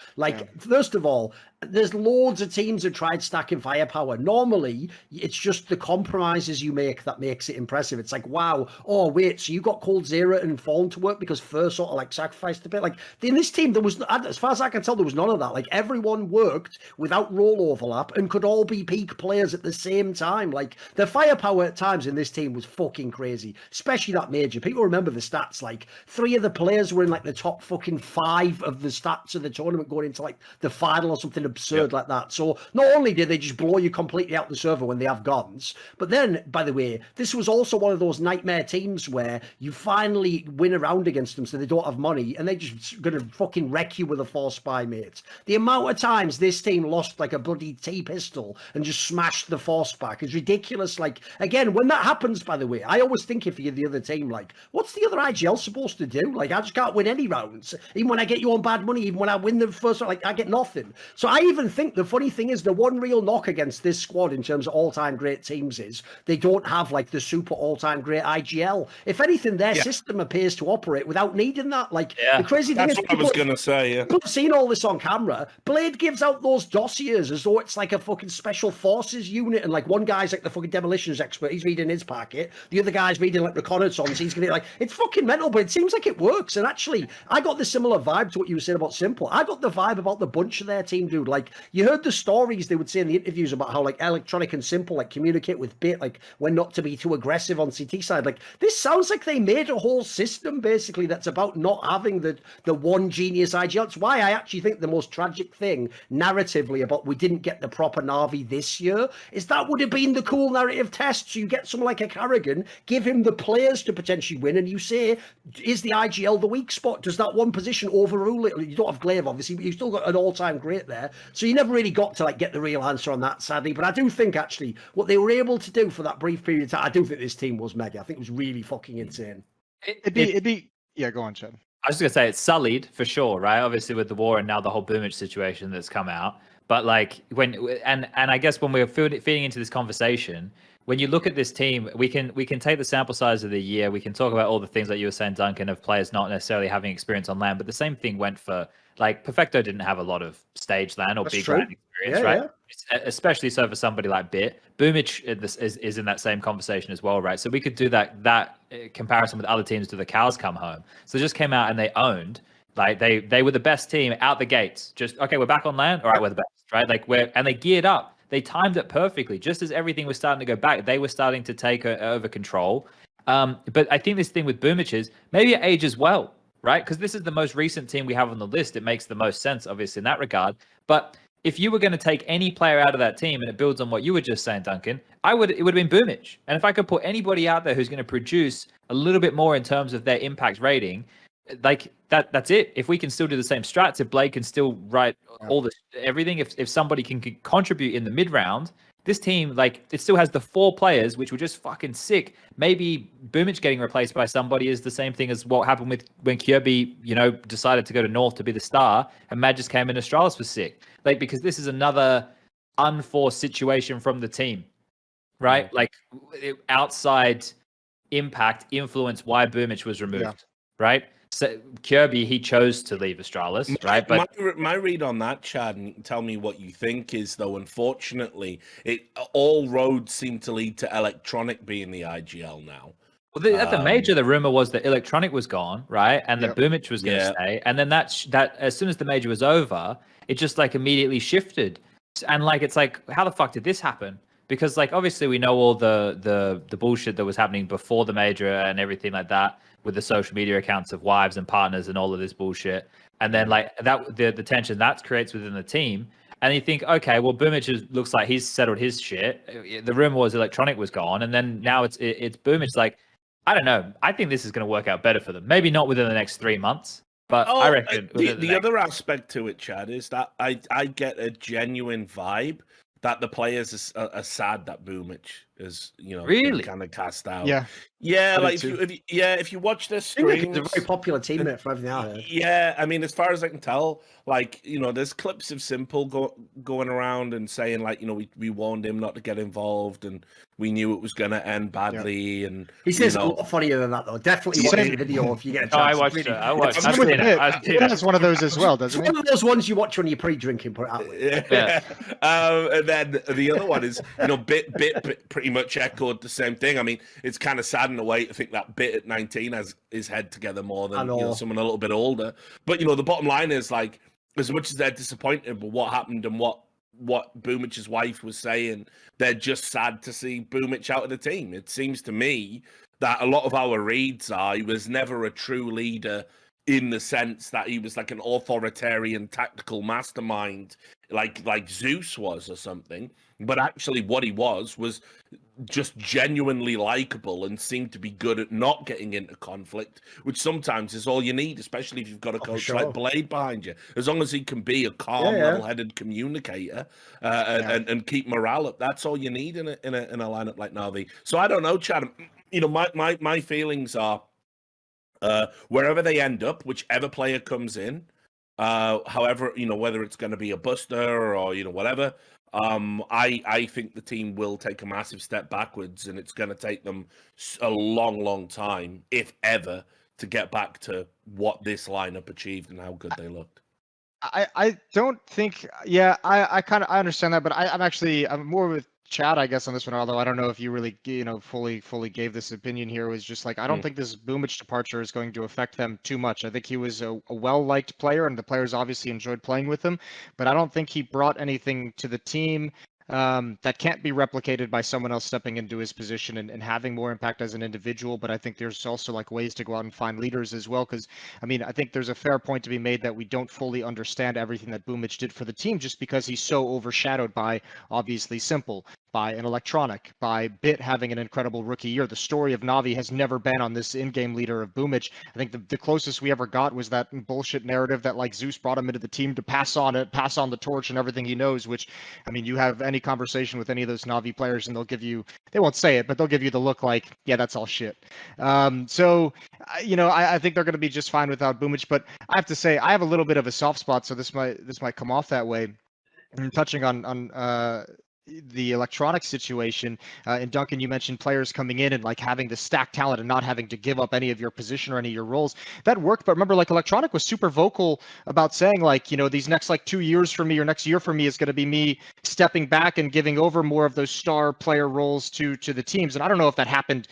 First of all, there's loads of teams that tried stacking firepower. Normally, it's just the compromises you make that makes it impressive. It's wow, oh wait, so you got coldzera and Fallen to work because First sort of sacrificed a bit. In this team, there was, as far as I can tell, there was none of that. Everyone worked without role overlap and could all be peak players at the same time. The firepower at times in this team was fucking crazy, especially that major. People remember the stats. 3 of the players were in the top fucking 5 of the stats of the tournament going into the final or something absurd like that. So not only did they just blow you completely out the server when they have guns, but then, by the way, this was also one of those nightmare teams where you finally win around against them so they don't have money and they're just going to fucking wreck you with a 4 spy mates. The amount of times this team lost a bloody T-pistol and just smashed the force back is ridiculous. Again, when that happens, by the way, I always think if you're the other team, what's the other IGL supposed to do? I just can't win any rounds. Even when I get you on bad money, even when I win the first round, I get nothing. So I even think the funny thing is the one real knock against this squad in terms of all-time great teams is they don't have the super all-time great IGL. If anything, their system appears to operate without needing that. The crazy thing is, that's what I was going to say. Yeah, people have seen all this on camera. Blade gives out those dossiers as though it's a fucking special forces unit, and one guy's the fucking demolitions expert. He's reading his packet. The other guy's reading reconnaissance. He's gonna it's fucking mental, but it seems like it works. And actually, I got the similar vibe to what you were saying about Simple. I got the vibe about the bunch of their team, dude. You heard the stories they would say in the interviews about how Electronic and Simple communicate with Bit, when not to be too aggressive on CT side. This sounds like they made a whole system basically that's about not having the one genius IGL. It's why I actually think the most tragic thing narratively about we didn't get the proper Na'Vi this year is that would have been the cool narrative test. So you get someone like a Carrigan, give him the players to potentially win, and you say, is the IGL the weak spot? Does that one position overrule it? You don't have Glaive, obviously, but you've still got an all-time great there. So you never really got to get the real answer on that, sadly. But I do think actually what they were able to do for that brief period of time, I do think this team was mega. I think it was really fucking insane. It'd be yeah, go on, Chad. I was just gonna say it's sullied for sure, right? Obviously with the war and now the whole Boomage situation that's come out. But like and I guess when we're feeding into this conversation, when you look at this team, we can take the sample size of the year. We can talk about all the things that you were saying, Duncan, of players not necessarily having experience on LAN. But the same thing went for like Perfecto didn't have a lot of stage LAN or big LAN experience, right? Especially so for somebody like Bit. Boomich is in that same conversation as well, right? So we could do that comparison with other teams to the cows come home. So they just came out and they owned. Like they were the best team out the gates. Just okay, we're back on LAN. All right, we're the best, right? Like and they geared up. They timed it perfectly. Just as everything was starting to go back, they were starting to take over control. But I think this thing with Boomich is maybe it ages well, right? Because this is the most recent team we have on the list. It makes the most sense, obviously, in that regard. But if you were going to take any player out of that team, and it builds on what you were just saying, Duncan, it would have been Boomich. And if I could put anybody out there who's going to produce a little bit more in terms of their impact rating, like that's it. If we can still do the same strats, if Blade can still write all this everything, if somebody can contribute in the mid round, this team, like, it still has the 4 players which were just fucking sick. Maybe Boomich getting replaced by somebody is the same thing as what happened with when Kirby, decided to go to North to be the star, and Mad just came in. Astralis was sick, like, because this is another unforced situation from the team, right? Like outside impact influence why Boomich was removed, right? So Kirby, he chose to leave Astralis, right? But my read on that, Chad, and tell me what you think is, though, unfortunately, all roads seem to lead to Electronic being the IGL now. Well, at the major, the rumor was that Electronic was gone, right? And that Boomich was going to stay. And then that as soon as the major was over, it just like immediately shifted. And like, it's like, how the fuck did this happen? Because like, obviously we know all the bullshit that was happening before the major and everything like that, with the social media accounts of wives and partners and all of this bullshit. And then like that, the tension that creates within the team. And you think, okay, well, Boomich looks like he's settled his shit. The rumor was Electronic was gone. And then now it's Boomich. Like, I don't know. I think this is going to work out better for them. Maybe not within the next 3 months, but I reckon. The other aspect to it, Chad, is that I get a genuine vibe that the players are sad that Boomich is, really kind of cast out. Yeah, like if you watch this stream, it's a very popular teammate for everything out here. Yeah, I mean, as far as I can tell, like, there's clips of Simple going around and saying, like, we warned him not to get involved and we knew it was going to end badly. And he says a lot funnier than that, though. Definitely watch the video if you get a chance. I watched it. I've seen it. It's one of those as well, doesn't it? It's one of those ones you watch when you're pre-drinking, put it out with. Yeah. And then the other one is, Bit pretty much echoed the same thing. I mean, it's kind of sad in a way to think that Bit at 19 has his head together more than someone a little bit older. But the bottom line is, like, as much as they're disappointed with what happened and what Boomich's wife was saying, they're just sad to see Boomich out of the team. It seems to me that a lot of our reads are he was never a true leader in the sense that he was like an authoritarian tactical mastermind like Zeus was or something. But actually what he was just genuinely likable and seemed to be good at not getting into conflict, which sometimes is all you need, especially if you've got a coach like Blade behind you. As long as he can be a calm, level-headed communicator and keep morale up, that's all you need in a lineup like Na'Vi. So I don't know, Chad. My feelings are wherever they end up, whichever player comes in, however, whether it's going to be a buster or whatever. I think the team will take a massive step backwards, and it's going to take them a long, long time, if ever, to get back to what this lineup achieved and how good they looked. I don't think. Yeah, I understand that, but I'm more with Chad, I guess, on this one. Although I don't know if you really, fully gave this opinion here. It was just like, I don't think this Boomich departure is going to affect them too much. I think he was a well-liked player, and the players obviously enjoyed playing with him. But I don't think he brought anything to the team that can't be replicated by someone else stepping into his position and having more impact as an individual. But I think there's also like ways to go out and find leaders as well. Because I mean, I think there's a fair point to be made that we don't fully understand everything that Boomich did for the team, just because he's so overshadowed by obviously Simple, by an Electronic, by Bit having an incredible rookie year. The story of Na'Vi has never been on this in-game leader of Boomich. I think the closest we ever got was that bullshit narrative that like Zeus brought him into the team to pass on the torch and everything he knows, which, I mean, you have any conversation with any of those Na'Vi players and they won't say it, but they'll give you the look like, yeah, that's all shit. So, I think they're going to be just fine without Boomich, but I have to say, I have a little bit of a soft spot, so this might come off that way. And touching on the electronic situation, and Duncan, you mentioned players coming in and like having to stack talent and not having to give up any of your position or any of your roles. That worked, but remember, like electronic was super vocal about saying like, you know, these next like 2 years for me or next year for me is going to be me stepping back and giving over more of those star player roles to the teams. And I don't know if that happened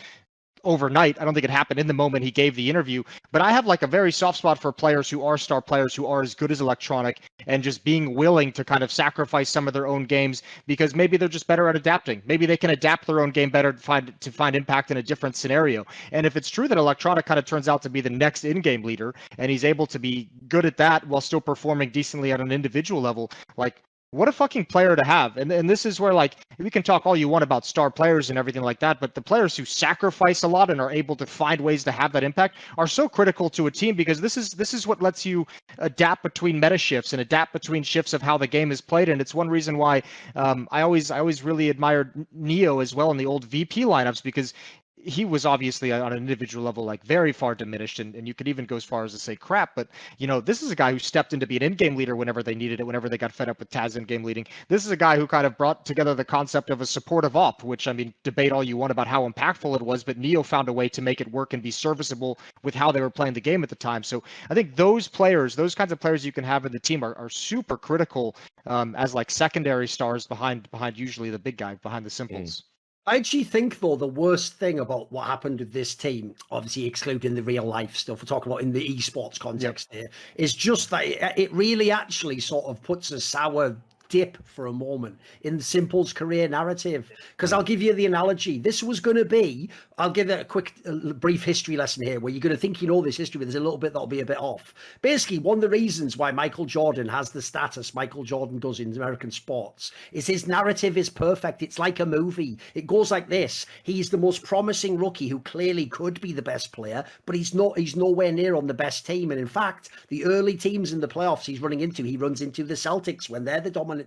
overnight. I don't think it happened in the moment he gave the interview, but I have like a very soft spot for players who are star players, who are as good as electronic, and just being willing to kind of sacrifice some of their own games because maybe they're just better at adapting. Maybe they can adapt their own game better to find impact in a different scenario. And if it's true that electronic kind of turns out to be the next in-game leader and he's able to be good at that while still performing decently at an individual level, like, what a fucking player to have. And this is where, like, we can talk all you want about star players and everything like that, but the players who sacrifice a lot and are able to find ways to have that impact are so critical to a team, because this is what lets you adapt between meta shifts and adapt between shifts of how the game is played. And it's one reason why I always really admired Neo as well in the old VP lineups, because he was obviously on an individual level like very far diminished, and you could even go as far as to say crap, but you know, this is a guy who stepped in to be an in-game leader whenever they needed it, whenever they got fed up with Taz in-game leading. This is a guy who kind of brought together the concept of a supportive op, which, I mean, debate all you want about how impactful it was, but Neo found a way to make it work and be serviceable with how they were playing the game at the time. So I think those players, those kinds of players you can have in the team are super critical as like secondary stars behind usually the big guy, behind the simples. I actually think, though, the worst thing about what happened with this team, obviously excluding the real life stuff we're talking about in the esports context here, is just that it really actually sort of puts a sour dip for a moment in the Simple's career narrative. Because I'll give you the analogy. This was going to be, I'll give it a quick, brief history lesson here, where you're going to think you know this history, but there's a little bit that'll be a bit off. Basically, one of the reasons why Michael Jordan has the status Michael Jordan does in American sports is his narrative is perfect. It's like a movie. It goes like this. He's the most promising rookie who clearly could be the best player, but he's nowhere near on the best team. And in fact, the early teams in the playoffs he runs into the Celtics when they're the dominant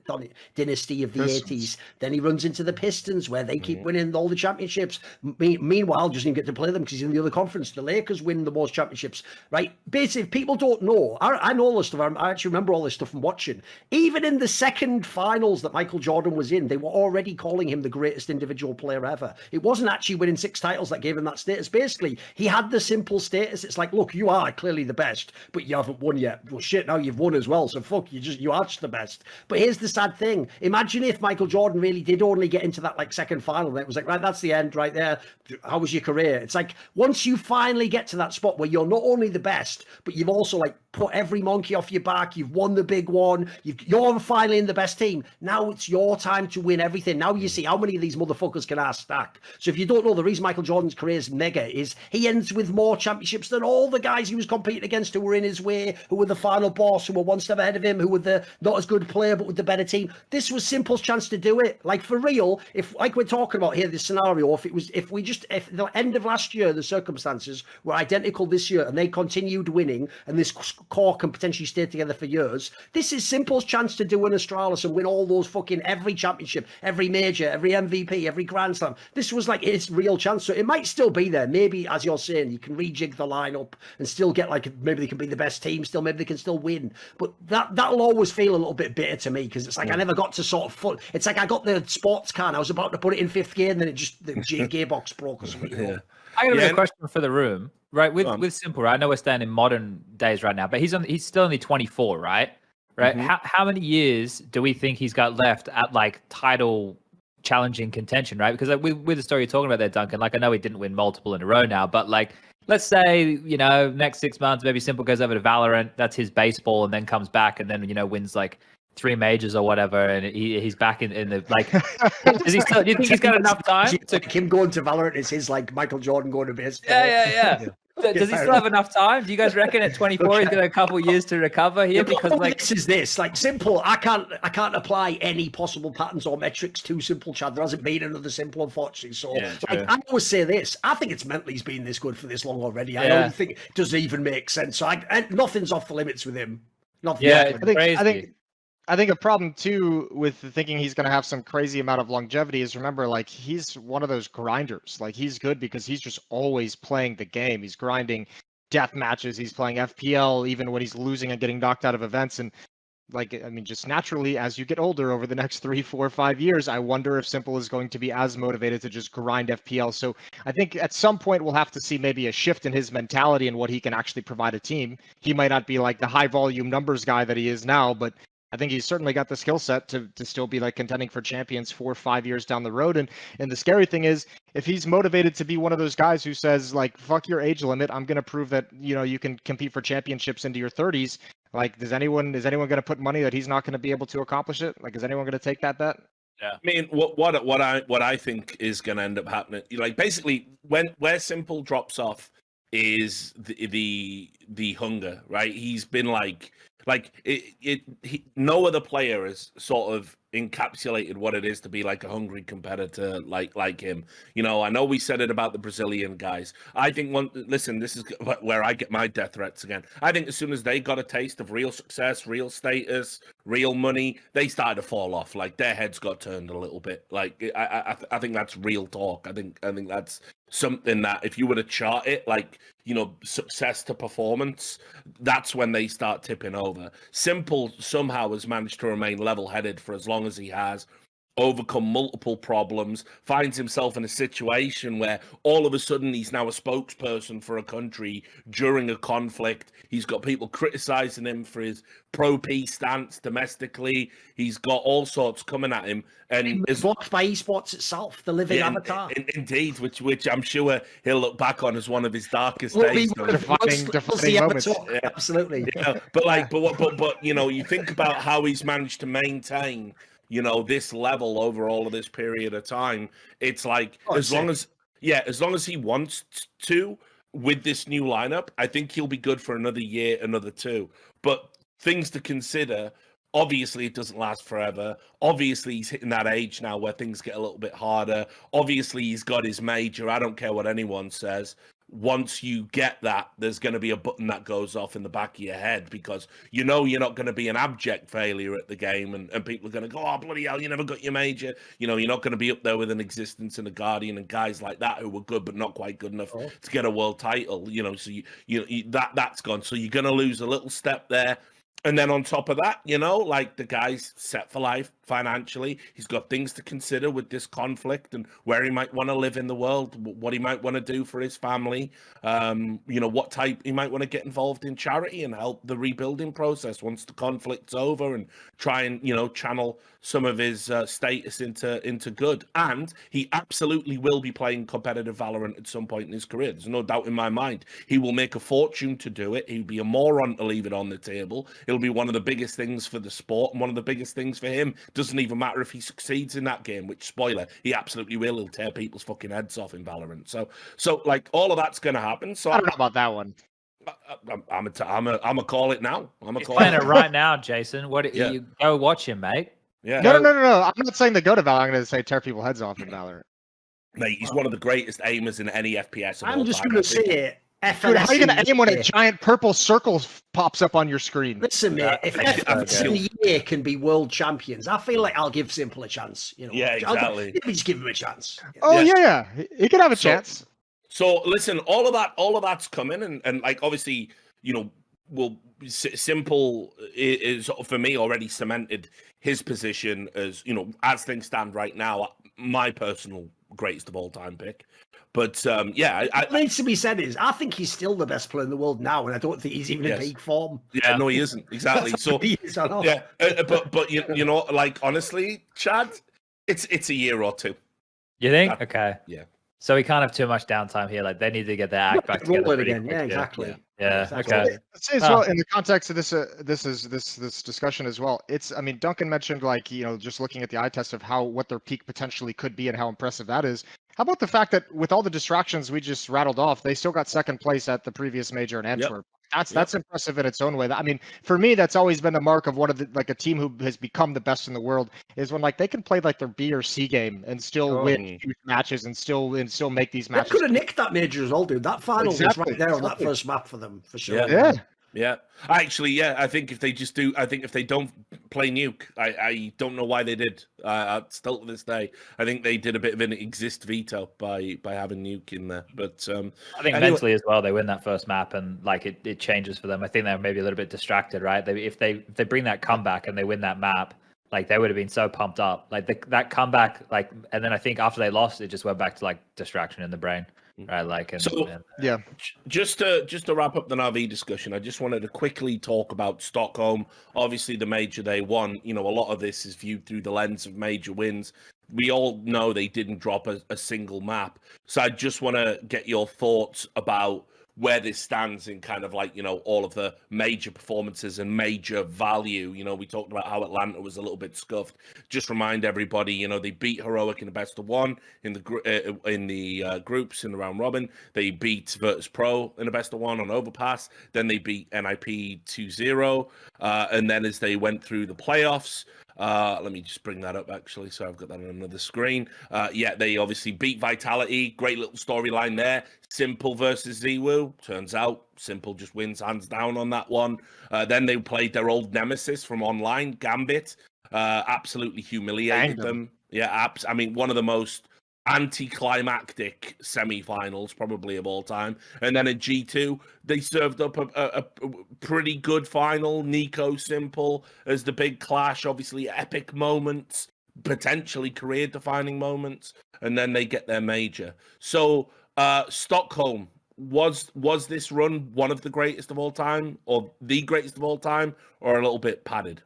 dynasty of the 80s. Then he runs into the Pistons where they keep winning all the championships. Meanwhile, doesn't even get to play them because he's in the other conference. The Lakers win the most championships, right? Basically, people don't know. I know all this stuff. I actually remember all this stuff from watching. Even in the second finals that Michael Jordan was in, they were already calling him the greatest individual player ever. It wasn't actually winning 6 titles that gave him that status. Basically, he had the simple status. It's like, look, you are clearly the best, but you haven't won yet. Well, shit, now you've won as well. So fuck, you are just the best. But here's the sad thing. Imagine if Michael Jordan really did only get into that like second final, and it was like, right, that's the end right there. How was your career? It's like, once you finally get to that spot where you're not only the best, but you've also like put every monkey off your back, you've won the big one, you're finally in the best team. Now it's your time to win everything. Now you see how many of these motherfuckers can stack. So if you don't know, the reason Michael Jordan's career is mega is he ends with more championships than all the guys he was competing against who were in his way, who were the final boss, who were one step ahead of him, who were the not as good player but with the better team. This was Simple's chance to do it. Like, for real, if like we're talking about here, this scenario, if the end of last year, the circumstances were identical this year and they continued winning and this core can potentially stay together for years, this is Simple's chance to do an Astralis and win all those fucking every championship, every major, every MVP, every Grand Slam. This was like his real chance. So it might still be there. Maybe, as you're saying, you can rejig the lineup and still get like, maybe they can be the best team still, maybe they can still win. But that'll always feel a little bit bitter to me, because it's like I never got to sort of it's like I got the sports car and I was about to put it in 5th gear and then the gearbox broke or something. I got a question for the room, right? With Simple, right? I know we're staying in modern days right now, but he's still only 24, right? Right? How many years do we think he's got left at like title challenging contention, right? Because like, with the story you're talking about there, Duncan, like I know he didn't win multiple in a row now, but like let's say, you know, next 6 months maybe Simple goes over to Valorant, that's his baseball, and then comes back and then, you know, wins like 3 majors or whatever, and he's back in the like. Is he still? Do you think he's got enough time? Him going to Valorant is his like Michael Jordan going to baseball. Yeah. Does he still have enough time? Do you guys reckon at 24 he's got a couple years to recover here? Because like this like Simple, I can't apply any possible patterns or metrics to Simple, Chad. There hasn't been another Simple, unfortunately. So like, I always say this: I think it's mentally he's been this good for this long already. I don't think it does even make sense. So nothing's off the limits with him. Nothing. Yeah, I think a problem too with thinking he's going to have some crazy amount of longevity is, remember, like he's one of those grinders. Like he's good because he's just always playing the game. He's grinding death matches. He's playing FPL even when he's losing and getting knocked out of events. And like, I mean, just naturally, as you get older over the next 3, 4, 5 years, I wonder if Simple is going to be as motivated to just grind FPL. So I think at some point we'll have to see maybe a shift in his mentality and what he can actually provide a team. He might not be like the high volume numbers guy that he is now, but I think he's certainly got the skill set to still be like contending for champions 4 or 5 years down the road. And the scary thing is, if he's motivated to be one of those guys who says like, fuck your age limit, I'm going to prove that, you know, you can compete for championships into your 30s. Like, is anyone going to put money that he's not going to be able to accomplish it? Like, is anyone going to take that bet? Yeah. I mean, what I think is going to end up happening, like basically where Simple drops off is the hunger, right? He's been no other player has sort of encapsulated what it is to be like a hungry competitor like him. You know, I know we said it about the Brazilian guys. I think listen, this is where I get my death threats again. I think as soon as they got a taste of real success, real status, real money, they started to fall off. Like their heads got turned a little bit. Like I think that's real talk. I think that's something that if you were to chart it, like, you know, success to performance, that's when they start tipping over. Simple somehow has managed to remain level-headed for as long as he has, overcome multiple problems, finds himself in a situation where all of a sudden he's now a spokesperson for a country during a conflict. He's got people criticizing him for his pro-peace stance domestically. He's got all sorts coming at him. And it's blocked by esports itself, the living avatar. Indeed, which I'm sure he'll look back on as one of his darkest days. Defining moments. Yeah. Absolutely. Yeah. But you know, you think about how he's managed to maintain, you know, this level over all of this period of time. It's like as long as he wants to with this new lineup, I think he'll be good for another year, another 2. But things to consider. Obviously, it doesn't last forever. Obviously, he's hitting that age now where things get a little bit harder. Obviously, he's got his major. I don't care what anyone says. Once you get that, there's going to be a button that goes off in the back of your head because you know you're not going to be an abject failure at the game, and people are going to go, oh, bloody hell, you never got your major. You know, you're not going to be up there with an Existence and a Guardian and guys like that who were good but not quite good enough to get a world title. You know, so that's gone. So you're going to lose a little step there. And then on top of that, you know, like the guy's set for life financially. He's got things to consider with this conflict and where he might want to live in the world, what he might want to do for his family, you know, what type he might want to get involved in charity and help the rebuilding process once the conflict's over and try and, you know, channel some of his status into good. And he absolutely will be playing competitive Valorant at some point in his career. There's no doubt in my mind. He will make a fortune to do it. He'd be a moron to leave it on the table. It'll be one of the biggest things for the sport and one of the biggest things for him. Doesn't even matter if he succeeds in that game, which, spoiler, he absolutely will. He'll tear people's fucking heads off in Valorant. So like, all of that's going to happen. So I don't know about that one. I'm a call it now. He's playing it right now, Jason. You go watch him, mate. Yeah. No. I'm not saying to go to Valorant. I'm going to say tear people's heads off in Valorant. Mate, he's one of the greatest aimers in any FPS. I'm just going to say it. Dude, how are you going to aim when a giant purple circle pops up on your screen? Listen, mate, if FNS in a year can be world champions, I feel like I'll give Simple a chance. You know, yeah, exactly. Let me just give him a chance. Oh, yeah. He could have a chance. So listen, all of that's coming, and like obviously, you know, Simple is for me already cemented his position as, you know, as things stand right now, my personal greatest of all time pick. But what needs to be said is, I think he's still the best player in the world now, and I don't think he's even in peak form. Yeah, no, he isn't exactly. So but you know, like honestly, Chad, it's a year or 2. You think? Okay. Yeah. So we can't have too much downtime here. Like they need to get their act back together again. Yeah, exactly. Yeah. Exactly. Okay. Let's say as well in the context of this discussion as well. I mean, Duncan mentioned, like, you know, just looking at the eye test of what their peak potentially could be and how impressive that is. How about the fact that with all the distractions we just rattled off, they still got second place at the previous major in Antwerp? That's impressive in its own way. I mean, for me, that's always been the mark of one of the, like, a team who has become the best in the world is when, like, they can play like their B or C game and still win huge matches and still make these matches. They could have nicked that major as well, dude. That final was right there on that first map for them, for sure. Yeah. Yeah, actually, yeah. I think if they just do, I think if they don't play Nuke, I don't know why they did. Still to this day, I think they did a bit of an exist veto by having Nuke in there. But I think anyway- mentally as well, they win that first map and like it changes for them. I think they're maybe a little bit distracted, right? If they bring that comeback and they win that map, like they would have been so pumped up. Like that comeback, like, and then I think after they lost, it just went back to like distraction in the brain, right? Like, Yeah. Just to wrap up the Na'Vi discussion, I just wanted to quickly talk about Stockholm. Obviously, the major they won. You know, a lot of this is viewed through the lens of major wins. We all know they didn't drop a single map. So I just want to get your thoughts about where this stands in kind of like, you know, all of the major performances and major value. You know, we talked about how Atlanta was a little bit scuffed. Just remind everybody, you know, they beat Heroic in the best of one in the groups in the round robin. They beat Virtus Pro in the best of one on Overpass. Then they beat NIP 2-0. And then as they went through the playoffs, let me just bring that up actually, so I've got that on another screen. Yeah, they obviously beat Vitality. Great little storyline there. Simple versus ZWoo. Turns out Simple just wins hands down on that one. Then they played their old nemesis from online, Gambit. Absolutely humiliated them. Yeah, I mean, one of the most anticlimactic semi-finals probably of all time. And then at G2 they served up a pretty good final. Nico Simple as the big clash, obviously epic moments, potentially career defining moments, and then they get their major. So Stockholm, was this run one of the greatest of all time, or the greatest of all time, or a little bit padded?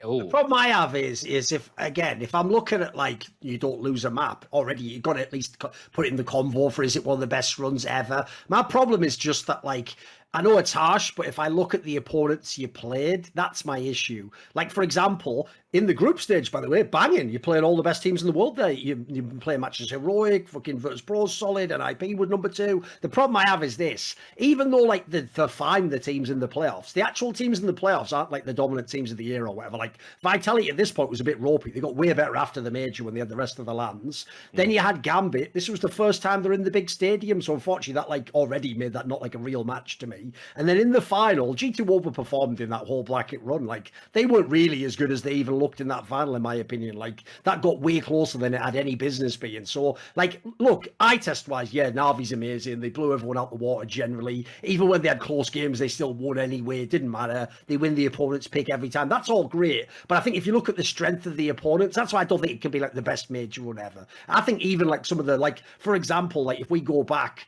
The problem I have is if I'm looking at like you don't lose a map already, you've got to at least put it in the convo for is it one of the best runs ever. My problem is just that like I know it's harsh, but if I look at the opponents you played, that's my issue. Like, for example, in the group stage, by the way, banging. You're playing all the best teams in the world there. You've been playing matches Heroic, fucking Virtus Pro solid, and IP was number 2. The problem I have is this. Even though, like, they're fine, the teams in the playoffs, the actual teams in the playoffs aren't, like, the dominant teams of the year or whatever. Like, Vitality at this point was a bit ropey. They got way better after the major when they had the rest of the lands. Then you had Gambit. This was the first time they're in the big stadium, so unfortunately that, like, already made that not, like, a real match to me. And then in the final, G2 overperformed in that whole bracket run. Like, they weren't really as good as they even looked in that final, in my opinion. Like, that got way closer than it had any business being. So, like, look, eye test wise, yeah, Na'Vi's amazing. They blew everyone out the water generally. Even when they had close games, they still won anyway. It didn't matter. They win the opponent's pick every time. That's all great. But I think if you look at the strength of the opponents, that's why I don't think it can be like the best major run ever. I think even like some of the, like, for example, like if we go back,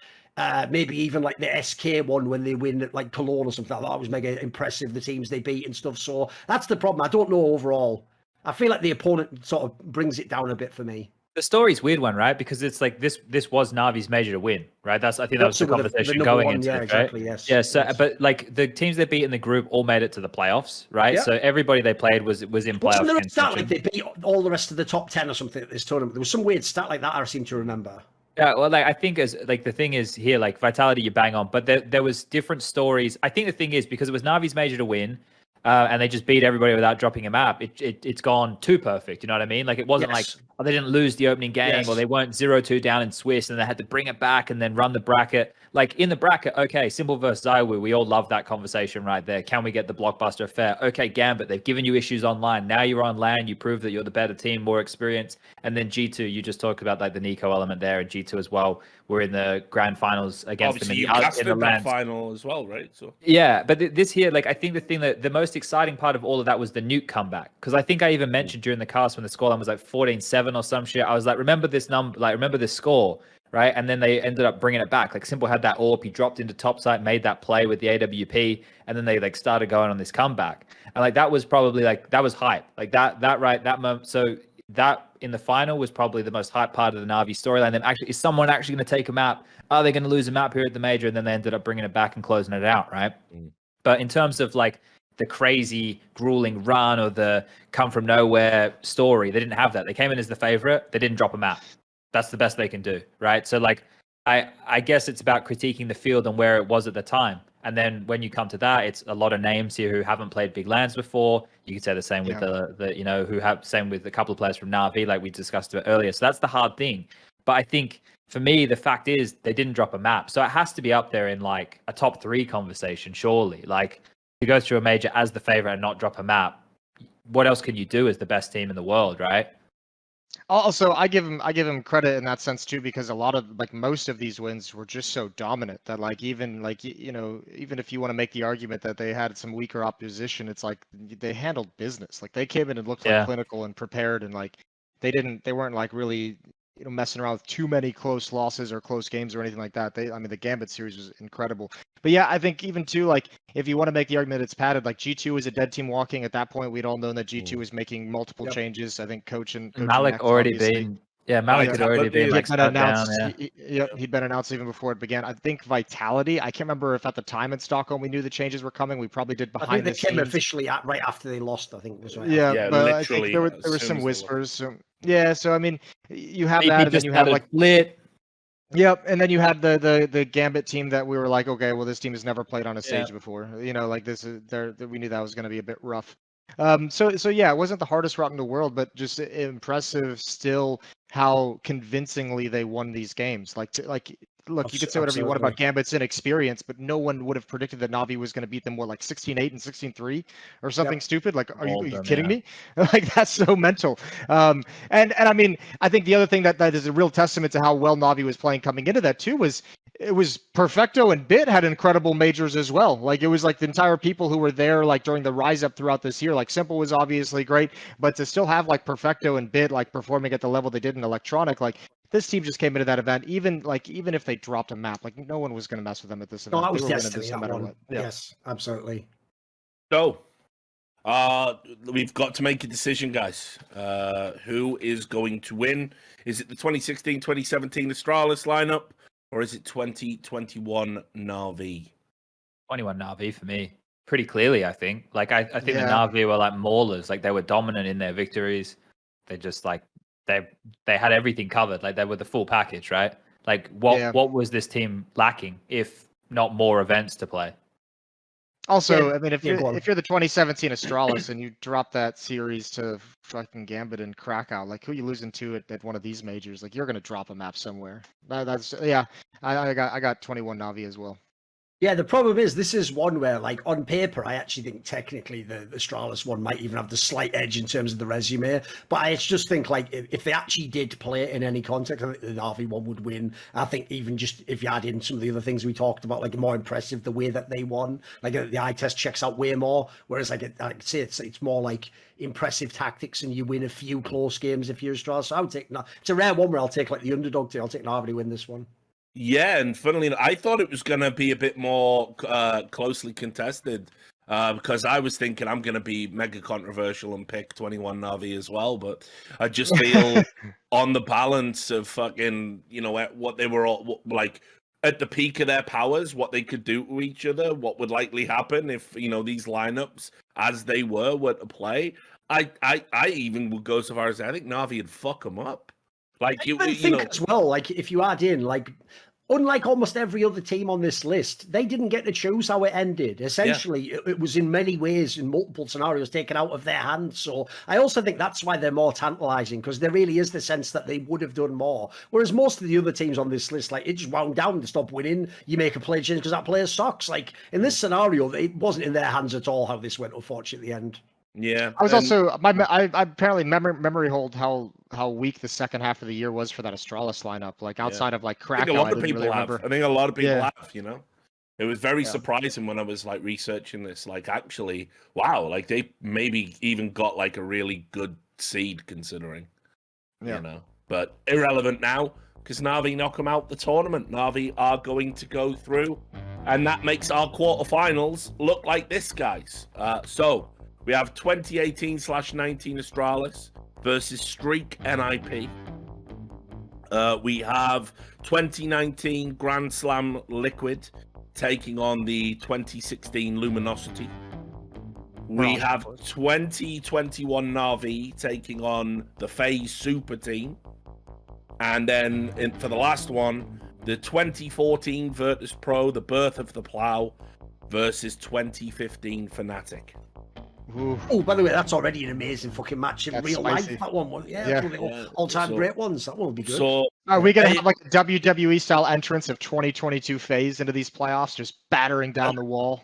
maybe even like the SK one when they win at like Cologne or something like that. That was mega impressive, the teams they beat and stuff. So that's the problem. I don't know overall. I feel like the opponent sort of brings it down a bit for me. The story's weird one, right? Because it's like this was Na'Vi's major to win, right? I think that was the conversation going into it, exactly, right? yes. Yeah, so but like the teams they beat in the group all made it to the playoffs, right? Yeah. So everybody they played was in playoffs. Wasn't there a stat like they beat all the rest of the top 10 or something at this tournament? There was some weird stat like that I seem to remember. Yeah, well, like I think as like the thing is here, like Vitality, you bang on, but there was different stories. I think the thing is because it was Na'Vi's major to win, and they just beat everybody without dropping a map. It's gone too perfect. You know what I mean? Like it wasn't like they didn't lose the opening game or they weren't 0-2 down in Swiss and they had to bring it back and then run the bracket. Like in the bracket, okay, Simple versus ZywOo, we all love that conversation right there. Can we get the blockbuster fair? Okay, Gambit, they've given you issues online. Now you're on LAN, you prove that you're the better team, more experience. And then G2, you just talked about like the Nico element there, and G2 as well. We're in the grand finals against Obviously, them you casted in the that LAN final as well, right? So yeah, but this here, like I think the thing that the most exciting part of all of that was the Nuke comeback, because I think I even mentioned during the cast when the scoreline was like 14-7 or some shit. I was like, remember this number, like remember this score, right? And then they ended up bringing it back. Like Simple had that AWP, he dropped into topside, made that play with the AWP, and then they like started going on this comeback. And like that was probably like that was hype, like that moment. So that in the final was probably the most hype part of the Na'Vi storyline. Then actually, is someone actually going to take a map? Are they going to lose a map here at the major? And then they ended up bringing it back and closing it out, right? But in terms of like the crazy, grueling run or the come from nowhere story, they didn't have that. They came in as the favorite. They didn't drop a map. That's the best they can do, right? So like, I guess it's about critiquing the field and where it was at the time. And then when you come to that, it's a lot of names here who haven't played big lands before. You could say the same with the you know, who have same with a couple of players from Na'Vi, like we discussed earlier. So that's the hard thing. But I think for me, the fact is they didn't drop a map. So it has to be up there in like a top 3 conversation, surely. Like to go through a major as the favorite and not drop a map, what else can you do as the best team in the world, right? Also, I give him credit in that sense too, because a lot of like most of these wins were just so dominant that like even like even if you want to make the argument that they had some weaker opposition, it's like they handled business. Like they came in and looked like clinical and prepared, and like they weren't like really messing around with too many close losses or close games or anything like that. The Gambit series was incredible. But yeah, I think even too, like if you want to make the argument it's padded, like G2 was a dead team walking. At that point, we'd all known that G2 was making multiple changes. I think coach and Malik Max already obviously- been. Yeah, Malik had already been like been shut down. announced. He'd been announced even before it began. I think Vitality. I can't remember if at the time in Stockholm we knew the changes were coming. We probably did I behind think the they came scenes. officially right after they lost. I think was right. Yeah, Yeah, but I literally, think there as were soon some as they whispers. So, yeah, so I mean, you have Maybe that, and then just you had have a like lit. Yep, and then you had the Gambit team that we were like, okay, well, this team has never played on a stage before. Like this is we knew that was going to be a bit rough. So yeah, it wasn't the hardest route in the world, but just impressive still how convincingly they won these games. Look, you could say whatever you want about Gambit's inexperience, but no one would have predicted that Na'Vi was going to beat them like 16-8 and 16-3 or something stupid. Like, are you kidding me? Like that's so mental. And I mean, I think the other thing that is a real testament to how well Na'Vi was playing coming into that too was it was Perfecto and Bit had incredible majors as well. Like it was like the entire people who were there like during the rise up throughout this year. Like Simple was obviously great, but to still have like Perfecto and Bit like performing at the level they did in Electronic, like this team just came into that event. Even if they dropped a map, like no one was going to mess with them at this event. No, that They was were winning destiny. this no That matter one. what. Yeah. Yes, absolutely. So, we've got to make a decision, guys. Who is going to win? Is it the 2016-2017 Astralis lineup, or is it 2021 Na'Vi? 21 Na'Vi for me, pretty clearly. I think. Like I think the Na'Vi were like maulers. Like they were dominant in their victories. They just like they had everything covered. Like they were the full package, right? Like what was this team lacking if not more events to play? Also, I mean, if you're the 2017 Astralis and you drop that series to fucking Gambit and Krakow, like who are you losing to at one of these majors? Like you're gonna drop a map somewhere. That's I got 21 Na'Vi as well. Yeah, the problem is this is one where, like, on paper, I actually think technically the Astralis one might even have the slight edge in terms of the resume. But I just think, like, if they actually did play it in any context, I think the Na'Vi one would win. I think even just if you add in some of the other things we talked about, like more impressive the way that they won, like the eye test checks out way more. Whereas, like, I'd say it's more like impressive tactics and you win a few close games if you're Astralis. So I would take, it's a rare one where I'll take like the underdog team. I'll take Na'Vi to win this one. Yeah, and funnily enough, I thought it was going to be a bit more closely contested because I was thinking I'm going to be mega controversial and pick 21 Na'Vi as well, but I just feel on the balance of fucking, what they were all like at the peak of their powers, what they could do to each other, what would likely happen if, these lineups as they were to play. I even would go so far as I think Na'Vi would fuck them up. Like I think as well, like if you add in, like, unlike almost every other team on this list, they didn't get to choose how it ended. Essentially, it was in many ways, in multiple scenarios, taken out of their hands. So I also think that's why they're more tantalizing, because there really is the sense that they would have done more. Whereas most of the other teams on this list, like, it just wound down to stop winning. You make a play change because that player sucks. Like, in this scenario, it wasn't in their hands at all how this went, unfortunately, at the end. Yeah, I was also I apparently memory hold how weak the second half of the year was for that Astralis lineup. Like outside of like Krakow, I think a lot of people have. I think a lot of people have. It was very surprising when I was like researching this. Like actually, wow, like they maybe even got like a really good seed considering. But irrelevant now because Na'Vi knock them out the tournament. Na'Vi are going to go through, and that makes our quarterfinals look like this, guys. So. We have 2018/19 Astralis versus Streak NIP. We have 2019 Grand Slam Liquid taking on the 2016 Luminosity. We have 2021 Na'Vi taking on the FaZe Super Team. And then for the last one, the 2014 Virtus Pro, the Birth of the Plow versus 2015 Fnatic. Ooh. Oh, by the way, that's already an amazing fucking match in That's real spicy. life. That one, yeah, Yeah. bloody Yeah, all-time so- great ones. That one will be good. So Are we gonna Hey- have like a WWE style entrance of 2022 phase into these playoffs, just battering down the wall?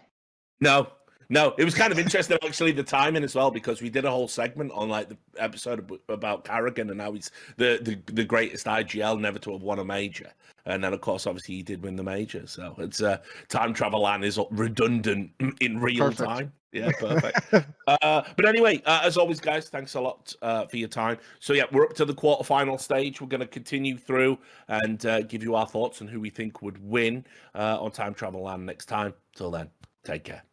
No, it was kind of interesting actually the timing as well, because we did a whole segment on like the episode about Carrigan and how he's the greatest IGL never to have won a major, and then of course obviously he did win the major, so it's time travel and is redundant in real Perfect. time. Yeah, perfect. But anyway, as always, guys, thanks a lot for your time. So yeah, we're up to the quarterfinal stage. We're going to continue through and give you our thoughts on who we think would win on Time Travel Land next time. Till then, take care.